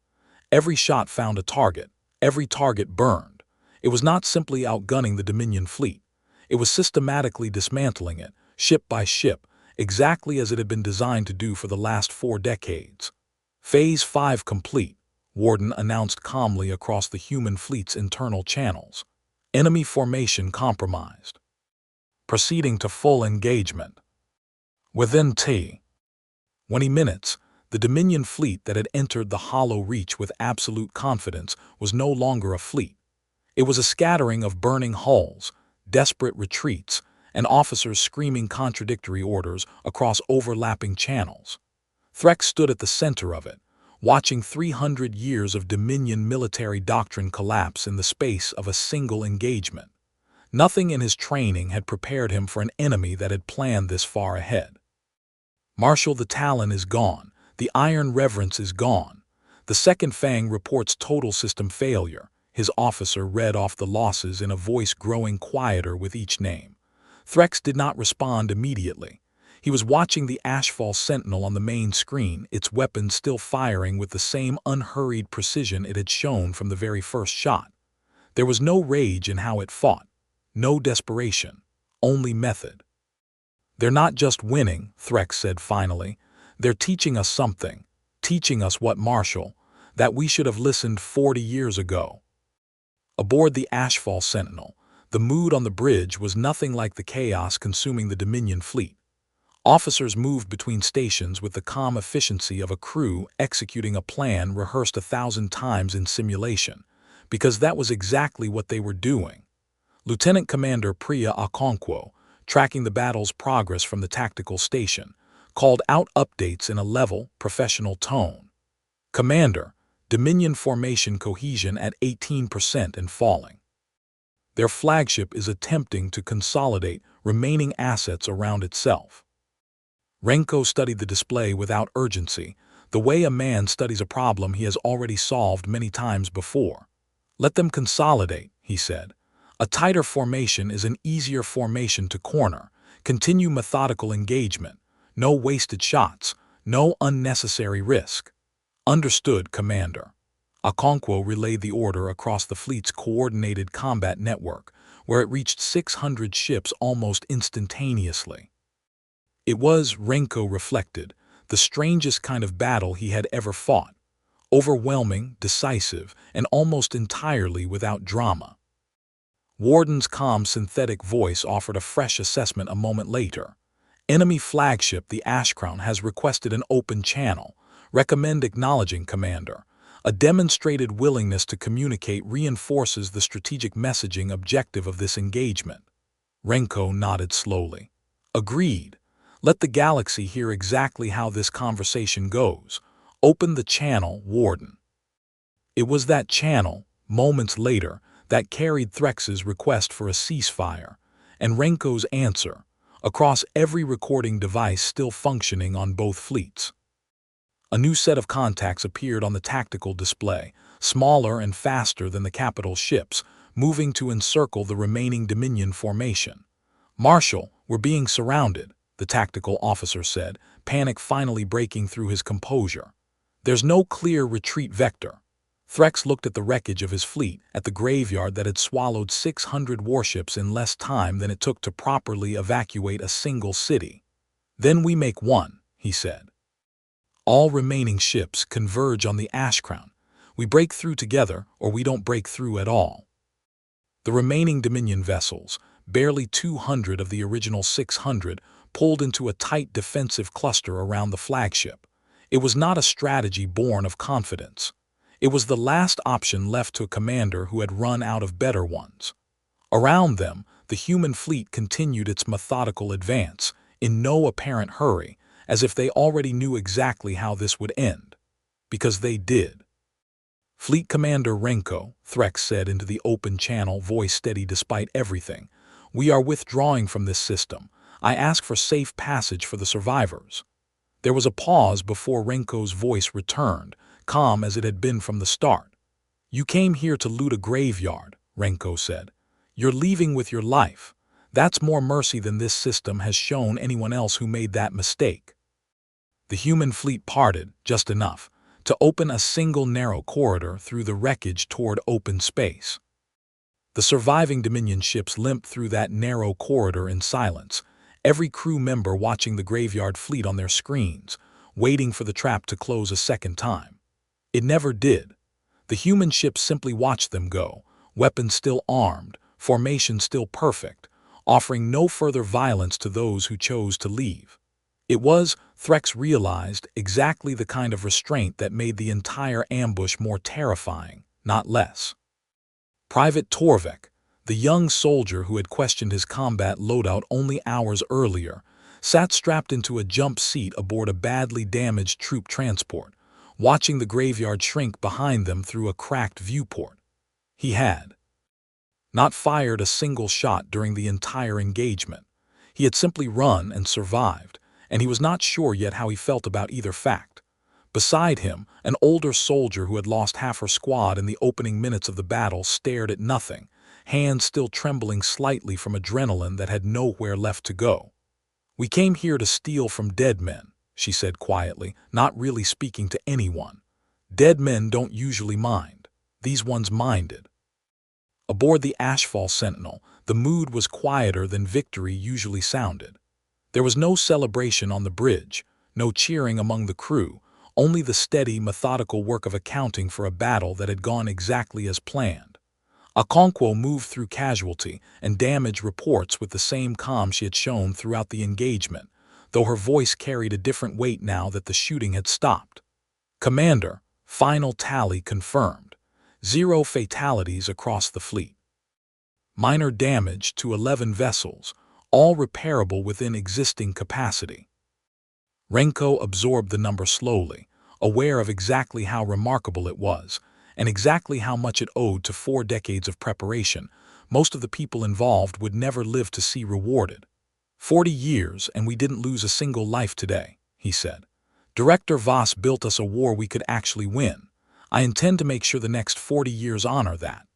Every shot found a target, every target burned. It was not simply outgunning the Dominion fleet. It was systematically dismantling it, ship by ship, exactly as it had been designed to do for the last 4 decades. "Phase 5 complete," Warden announced calmly across the human fleet's internal channels. "Enemy formation compromised. Proceeding to full engagement." Within 20 minutes, the Dominion fleet that had entered the Hollow Reach with absolute confidence was no longer a fleet. It was a scattering of burning hulls, desperate retreats, and officers screaming contradictory orders across overlapping channels. Threxx stood at the center of it, watching 300 years of Dominion military doctrine collapse in the space of a single engagement. Nothing in his training had prepared him for an enemy that had planned this far ahead. "Marshal, the Talon is gone. The Iron Reverence is gone. The Second Fang reports total system failure." His officer read off the losses in a voice growing quieter with each name. Threxx did not respond immediately. He was watching the Ashfall Sentinel on the main screen, its weapon still firing with the same unhurried precision it had shown from the very first shot. There was no rage in how it fought, no desperation, only method. "They're not just winning," Threxx said finally. "They're teaching us something, teaching us what, Marshal, that we should have listened 40 years ago." Aboard the Ashfall Sentinel, the mood on the bridge was nothing like the chaos consuming the Dominion fleet. Officers moved between stations with the calm efficiency of a crew executing a plan rehearsed 1,000 times in simulation, because that was exactly what they were doing. Lieutenant Commander Priya Okonkwo, tracking the battle's progress from the tactical station, called out updates in a level, professional tone. "Commander, Dominion formation cohesion at 18% and falling. Their flagship is attempting to consolidate remaining assets around itself." Renko studied the display without urgency, the way a man studies a problem he has already solved many times before. "Let them consolidate," he said. "A tighter formation is an easier formation to corner. Continue methodical engagement. No wasted shots. No unnecessary risk." "Understood, Commander." Okonkwo relayed the order across the fleet's coordinated combat network, where it reached 600 ships almost instantaneously. It was, Renko reflected, the strangest kind of battle he had ever fought. Overwhelming, decisive, and almost entirely without drama. Warden's calm synthetic voice offered a fresh assessment a moment later. "Enemy flagship, the Ashcrown, has requested an open channel. Recommend acknowledging, Commander. A demonstrated willingness to communicate reinforces the strategic messaging objective of this engagement." Renko nodded slowly. "Agreed. Let the galaxy hear exactly how this conversation goes. Open the channel, Warden." It was that channel, moments later, that carried Threxx's request for a ceasefire, and Renko's answer, across every recording device still functioning on both fleets. A new set of contacts appeared on the tactical display, smaller and faster than the capital ships, moving to encircle the remaining Dominion formation. "Marshal, we're being surrounded," the tactical officer said, panic finally breaking through his composure. "There's no clear retreat vector." Threxx looked at the wreckage of his fleet, at the graveyard that had swallowed 600 warships in less time than it took to properly evacuate a single city. "Then we make one," he said. "All remaining ships converge on the Ashcrown. We break through together, or we don't break through at all." The remaining Dominion vessels, barely 200 of the original 600, pulled into a tight defensive cluster around the flagship. It was not a strategy born of confidence. It was the last option left to a commander who had run out of better ones. Around them, the human fleet continued its methodical advance, in no apparent hurry, as if they already knew exactly how this would end. Because they did. "Fleet Commander Renko," Threxx said into the open channel, voice steady despite everything, "we are withdrawing from this system. I ask for safe passage for the survivors." There was a pause before Renko's voice returned, calm as it had been from the start. "You came here to loot a graveyard," Renko said. "You're leaving with your life. That's more mercy than this system has shown anyone else who made that mistake." The human fleet parted, just enough, to open a single narrow corridor through the wreckage toward open space. The surviving Dominion ships limped through that narrow corridor in silence, every crew member watching the graveyard fleet on their screens, waiting for the trap to close a second time. It never did. The human ships simply watched them go, weapons still armed, formation still perfect, offering no further violence to those who chose to leave. It was, Threxx realized, exactly the kind of restraint that made the entire ambush more terrifying, not less. Private Torvik, the young soldier who had questioned his combat loadout only hours earlier, sat strapped into a jump seat aboard a badly damaged troop transport, watching the graveyard shrink behind them through a cracked viewport. He had not fired a single shot during the entire engagement. He had simply run and survived, and he was not sure yet how he felt about either fact. Beside him, an older soldier who had lost half her squad in the opening minutes of the battle stared at nothing, hands still trembling slightly from adrenaline that had nowhere left to go. "We came here to steal from dead men," she said quietly, not really speaking to anyone. "Dead men don't usually mind. These ones minded." Aboard the Ashfall Sentinel, the mood was quieter than victory usually sounded. There was no celebration on the bridge, no cheering among the crew, only the steady, methodical work of accounting for a battle that had gone exactly as planned. Okonkwo moved through casualty and damage reports with the same calm she had shown throughout the engagement, though her voice carried a different weight now that the shooting had stopped. "Commander, final tally confirmed. 0 fatalities across the fleet. Minor damage to 11 vessels, all repairable within existing capacity." Renko absorbed the number slowly, aware of exactly how remarkable it was, and exactly how much it owed to 4 decades of preparation most of the people involved would never live to see rewarded. 40 years and we didn't lose a single life today, he said. Director Voss built us a war we could actually win. I intend to make sure the next 40 years honor that.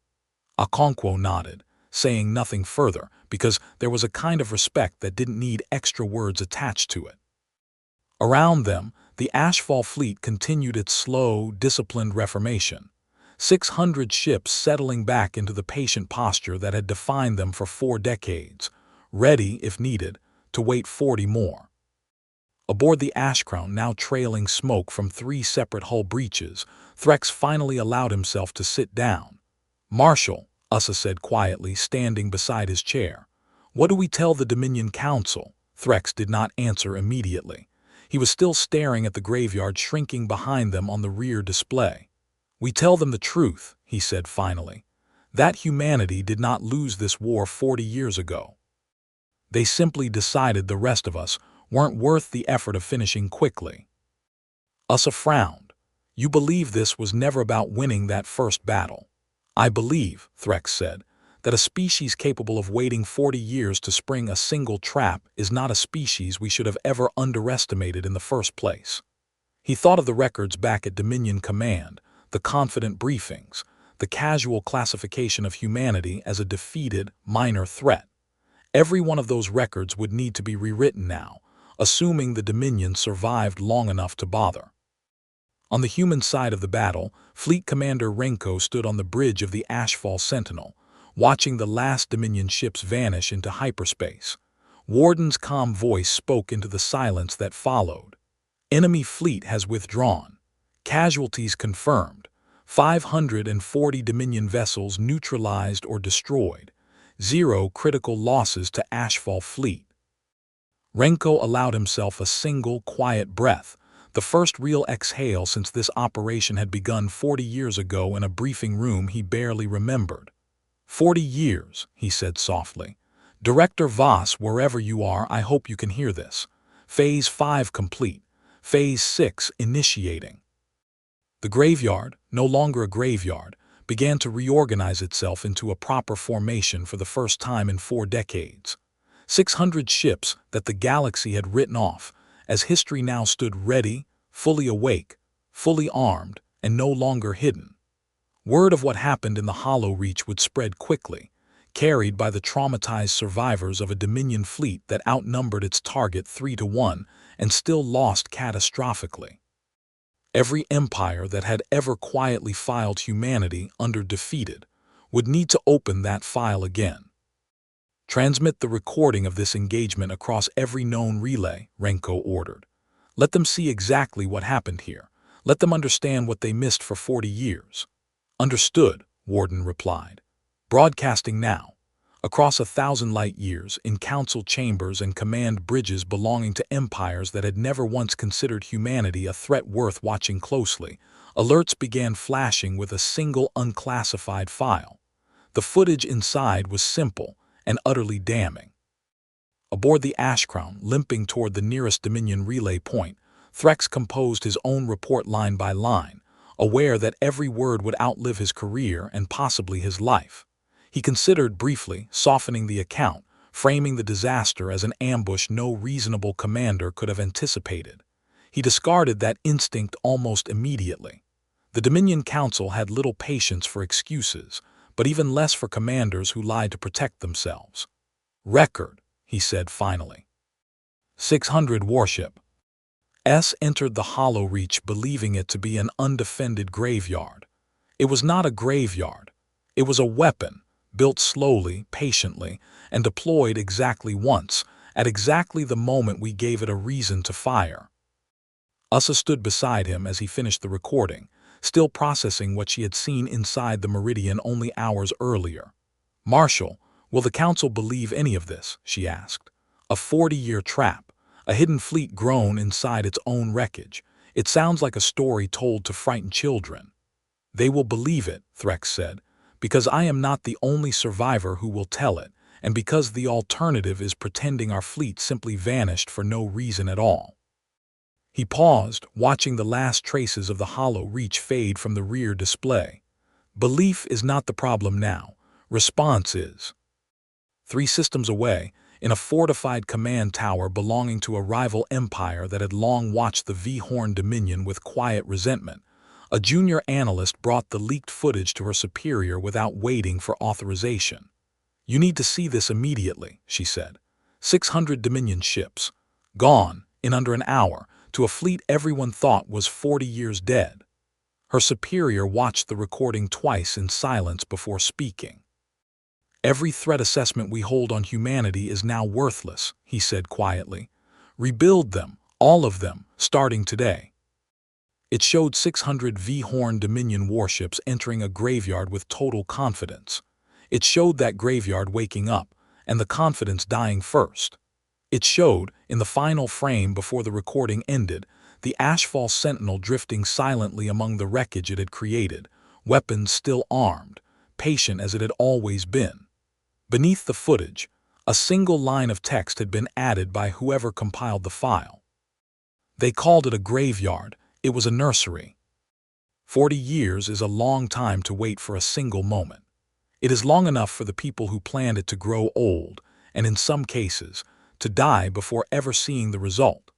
Okonkwo nodded, saying nothing further, because there was a kind of respect that didn't need extra words attached to it. Around them, the Ashfall fleet continued its slow, disciplined reformation. 600 ships settling back into the patient posture that had defined them for 4 decades, ready, if needed, to wait 40 more. Aboard the Ashcrown, now trailing smoke from 3 separate hull breaches, Threxx finally allowed himself to sit down. "Marshal," Ussa said quietly, standing beside his chair. "What do we tell the Dominion Council?" Threxx did not answer immediately. He was still staring at the graveyard shrinking behind them on the rear display. "We tell them the truth," he said finally. "That humanity did not lose this war 40 years ago. They simply decided the rest of us weren't worth the effort of finishing quickly." Ussa frowned. "You believe this was never about winning that first battle?" "I believe," Threxx said, "that a species capable of waiting 40 years to spring a single trap is not a species we should have ever underestimated in the first place." He thought of the records back at Dominion Command, the confident briefings, the casual classification of humanity as a defeated, minor threat. Every one of those records would need to be rewritten now, assuming the Dominion survived long enough to bother. On the human side of the battle, Fleet Commander Renko stood on the bridge of the Ashfall Sentinel, watching the last Dominion ships vanish into hyperspace. Warden's calm voice spoke into the silence that followed. "Enemy fleet has withdrawn. Casualties confirmed. 540 Dominion vessels neutralized or destroyed. 0 critical losses to Ashfall fleet." Renko allowed himself a single, quiet breath, the first real exhale since this operation had begun 40 years ago in a briefing room he barely remembered. 40 years, he said softly. "Director Voss, wherever you are, I hope you can hear this. Phase 5 complete. Phase 6 initiating." The graveyard, no longer a graveyard, began to reorganize itself into a proper formation for the first time in 4 decades. 600 ships that the galaxy had written off, as history now stood ready, fully awake, fully armed, and no longer hidden. Word of what happened in the Hollow Reach would spread quickly, carried by the traumatized survivors of a Dominion fleet that outnumbered its target 3 to 1 and still lost catastrophically. Every empire that had ever quietly filed humanity under defeated would need to open that file again. "Transmit the recording of this engagement across every known relay," Renko ordered. "Let them see exactly what happened here. Let them understand what they missed for 40 years. "Understood," Warden replied. "Broadcasting now. Across 1,000 light-years, in council chambers and command bridges belonging to empires that had never once considered humanity a threat worth watching closely, alerts began flashing with a single unclassified file. The footage inside was simple and utterly damning." Aboard the Ashcrown, limping toward the nearest Dominion relay point, Threxx composed his own report line by line, aware that every word would outlive his career and possibly his life. He considered briefly softening the account, framing the disaster as an ambush no reasonable commander could have anticipated. He discarded that instinct almost immediately. The Dominion Council had little patience for excuses, but even less for commanders who lied to protect themselves. "Record," he said finally. 600 warship. S entered the Hollow Reach believing it to be an undefended graveyard. It was not a graveyard. It was a weapon, built slowly, patiently, and deployed exactly once, at exactly the moment we gave it a reason to fire. Ussa stood beside him as he finished the recording, still processing what she had seen inside the Meridian only hours earlier. "Marshal, will the Council believe any of this?" she asked. "A 40-year trap, a hidden fleet grown inside its own wreckage. It sounds like a story told to frighten children." "They will believe it," Threxx said, "because I am not the only survivor who will tell it, and because the alternative is pretending our fleet simply vanished for no reason at all." He paused, watching the last traces of the Hollow Reach fade from the rear display. "Belief is not the problem now. Response is." 3 systems away, in a fortified command tower belonging to a rival empire that had long watched the Vhorn Dominion with quiet resentment, a junior analyst brought the leaked footage to her superior without waiting for authorization. "You need to see this immediately," she said. 600 Dominion ships. Gone, in under an hour, to a fleet everyone thought was 40 years dead. Her superior watched the recording twice in silence before speaking. "Every threat assessment we hold on humanity is now worthless," he said quietly. "Rebuild them, all of them, starting today." It showed 600 Vhorn Dominion warships entering a graveyard with total confidence. It showed that graveyard waking up, and the confidence dying first. It showed, in the final frame before the recording ended, the Ashfall Sentinel drifting silently among the wreckage it had created, weapons still armed, patient as it had always been. Beneath the footage, a single line of text had been added by whoever compiled the file. They called it a graveyard. It was a nursery. 40 years is a long time to wait for a single moment. It is long enough for the people who planned it to grow old, and in some cases, to die before ever seeing the result.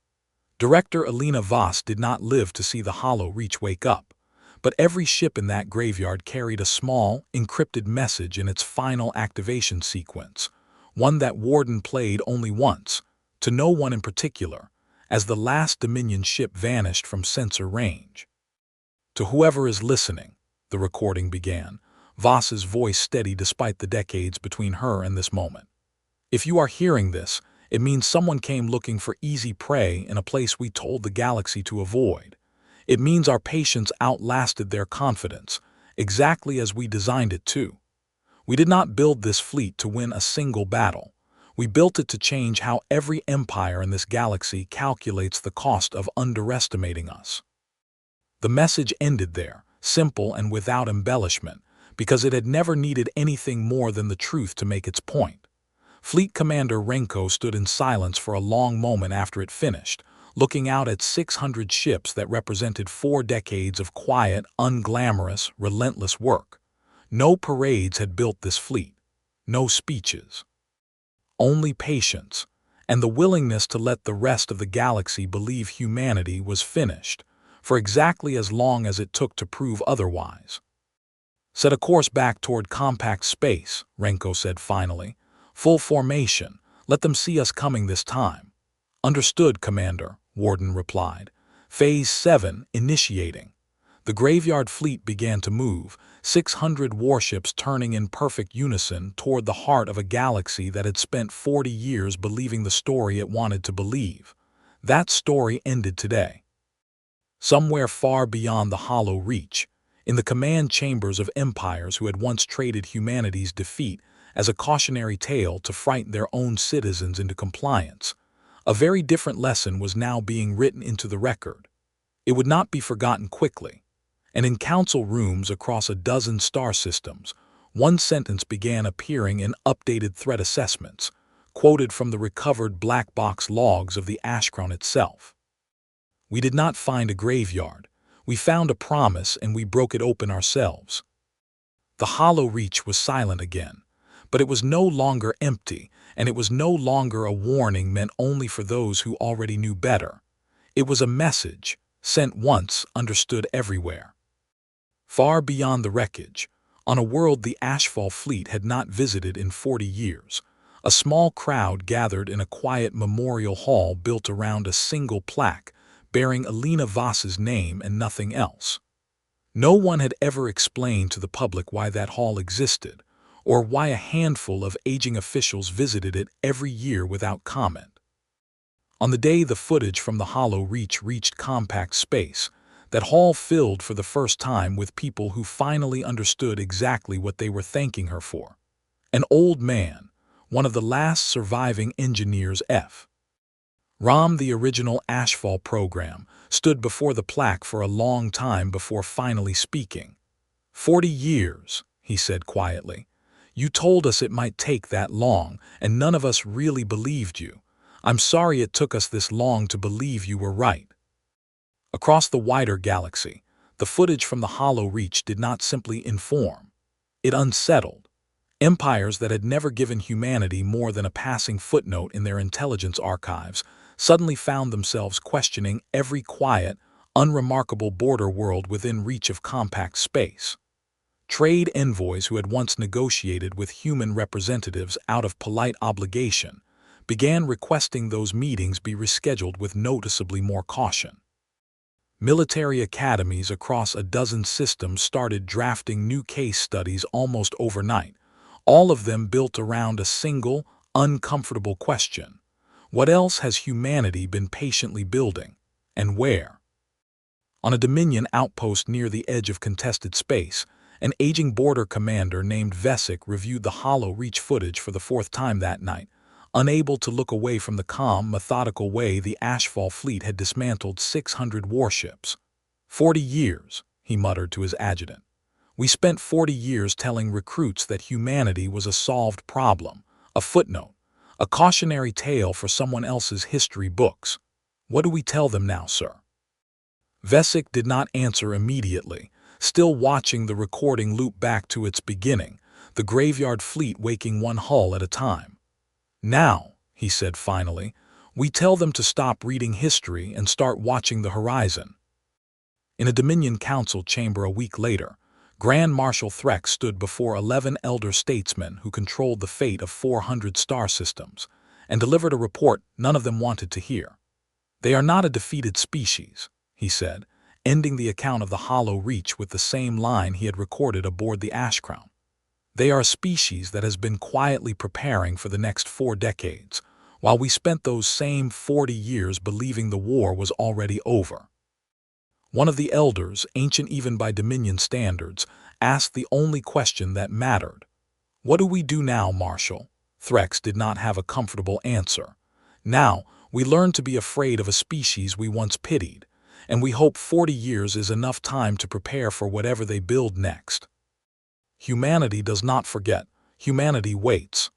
Director Elena Voss did not live to see the Hollow Reach wake up, but every ship in that graveyard carried a small, encrypted message in its final activation sequence, one that Warden played only once, to no one in particular, as the last Dominion ship vanished from sensor range. "To whoever is listening," the recording began, Voss's voice steady despite the decades between her and this moment. "If you are hearing this, it means someone came looking for easy prey in a place we told the galaxy to avoid. It means our patience outlasted their confidence, exactly as we designed it to. We did not build this fleet to win a single battle. We built it to change how every empire in this galaxy calculates the cost of underestimating us." The message ended there, simple and without embellishment, because it had never needed anything more than the truth to make its point. Fleet Commander Renko stood in silence for a long moment after it finished, looking out at 600 ships that represented 4 decades of quiet, unglamorous, relentless work. No parades had built this fleet. No speeches. Only patience, and the willingness to let the rest of the galaxy believe humanity was finished, for exactly as long as it took to prove otherwise. "Set a course back toward compact space," Renko said finally. "Full formation. Let them see us coming this time." "Understood, Commander," Warden replied. Phase 7 initiating. The graveyard fleet began to move, 600 warships turning in perfect unison toward the heart of a galaxy that had spent 40 years believing the story it wanted to believe. That story ended today. Somewhere far beyond the Hollow Reach, in the command chambers of empires who had once traded humanity's defeat as a cautionary tale to frighten their own citizens into compliance, a very different lesson was now being written into the record. It would not be forgotten quickly. And in council rooms across a dozen star systems, one sentence began appearing in updated threat assessments, quoted from the recovered black box logs of the Ashkron itself. "We did not find a graveyard. We found a promise and we broke it open ourselves." The Hollow Reach was silent again, but it was no longer empty, and it was no longer a warning meant only for those who already knew better. It was a message, sent once, understood everywhere. Far beyond the wreckage, on a world the Ashfall fleet had not visited in 40 years, A small crowd gathered in a quiet memorial hall built around a single plaque bearing Elena Voss's name and nothing else. No one had ever explained to the public why that hall existed, or why a handful of aging officials visited it every year without comment. On the day the footage from the Hollow Reach reached compact space, that hall filled for the first time with people who finally understood exactly what they were thanking her for. An old man, one of the last surviving engineers Rom, the original Ashfall program, stood before the plaque for a long time before finally speaking. 40 years, he said quietly. You told us it might take that long, and none of us really believed you. I'm sorry it took us this long to believe you were right. Across the wider galaxy, the footage from the Hollow Reach did not simply inform. It unsettled. Empires that had never given humanity more than a passing footnote in their intelligence archives suddenly found themselves questioning every quiet, unremarkable border world within reach of compact space. Trade envoys who had once negotiated with human representatives out of polite obligation began requesting those meetings be rescheduled with noticeably more caution. Military academies across a dozen systems started drafting new case studies almost overnight, all of them built around a single, uncomfortable question. What else has humanity been patiently building, and where? On a Dominion outpost near the edge of contested space, an aging border commander named Vhorn reviewed the Hollow Reach footage for the fourth time that night, unable to look away from the calm, methodical way the Ashfall fleet had dismantled 600 warships. 40 years, he muttered to his adjutant. We spent 40 years telling recruits that humanity was a solved problem, a footnote, a cautionary tale for someone else's history books. What do we tell them now, sir? Vhorn did not answer immediately, still watching the recording loop back to its beginning, the graveyard fleet waking one hull at a time. Now, he said finally, we tell them to stop reading history and start watching the horizon. In a Dominion Council chamber a week later, Grand Marshal Threxx stood before 11 elder statesmen who controlled the fate of 400 star systems, and delivered a report none of them wanted to hear. They are not a defeated species, he said, ending the account of the Hollow Reach with the same line he had recorded aboard the Ashcrown. They are a species that has been quietly preparing for the next 4 decades, while we spent those same 40 years believing the war was already over. One of the elders, ancient even by Dominion standards, asked the only question that mattered. What do we do now, Marshal? Threxx did not have a comfortable answer. Now, we learn to be afraid of a species we once pitied, and we hope 40 years is enough time to prepare for whatever they build next. Humanity does not forget. Humanity waits.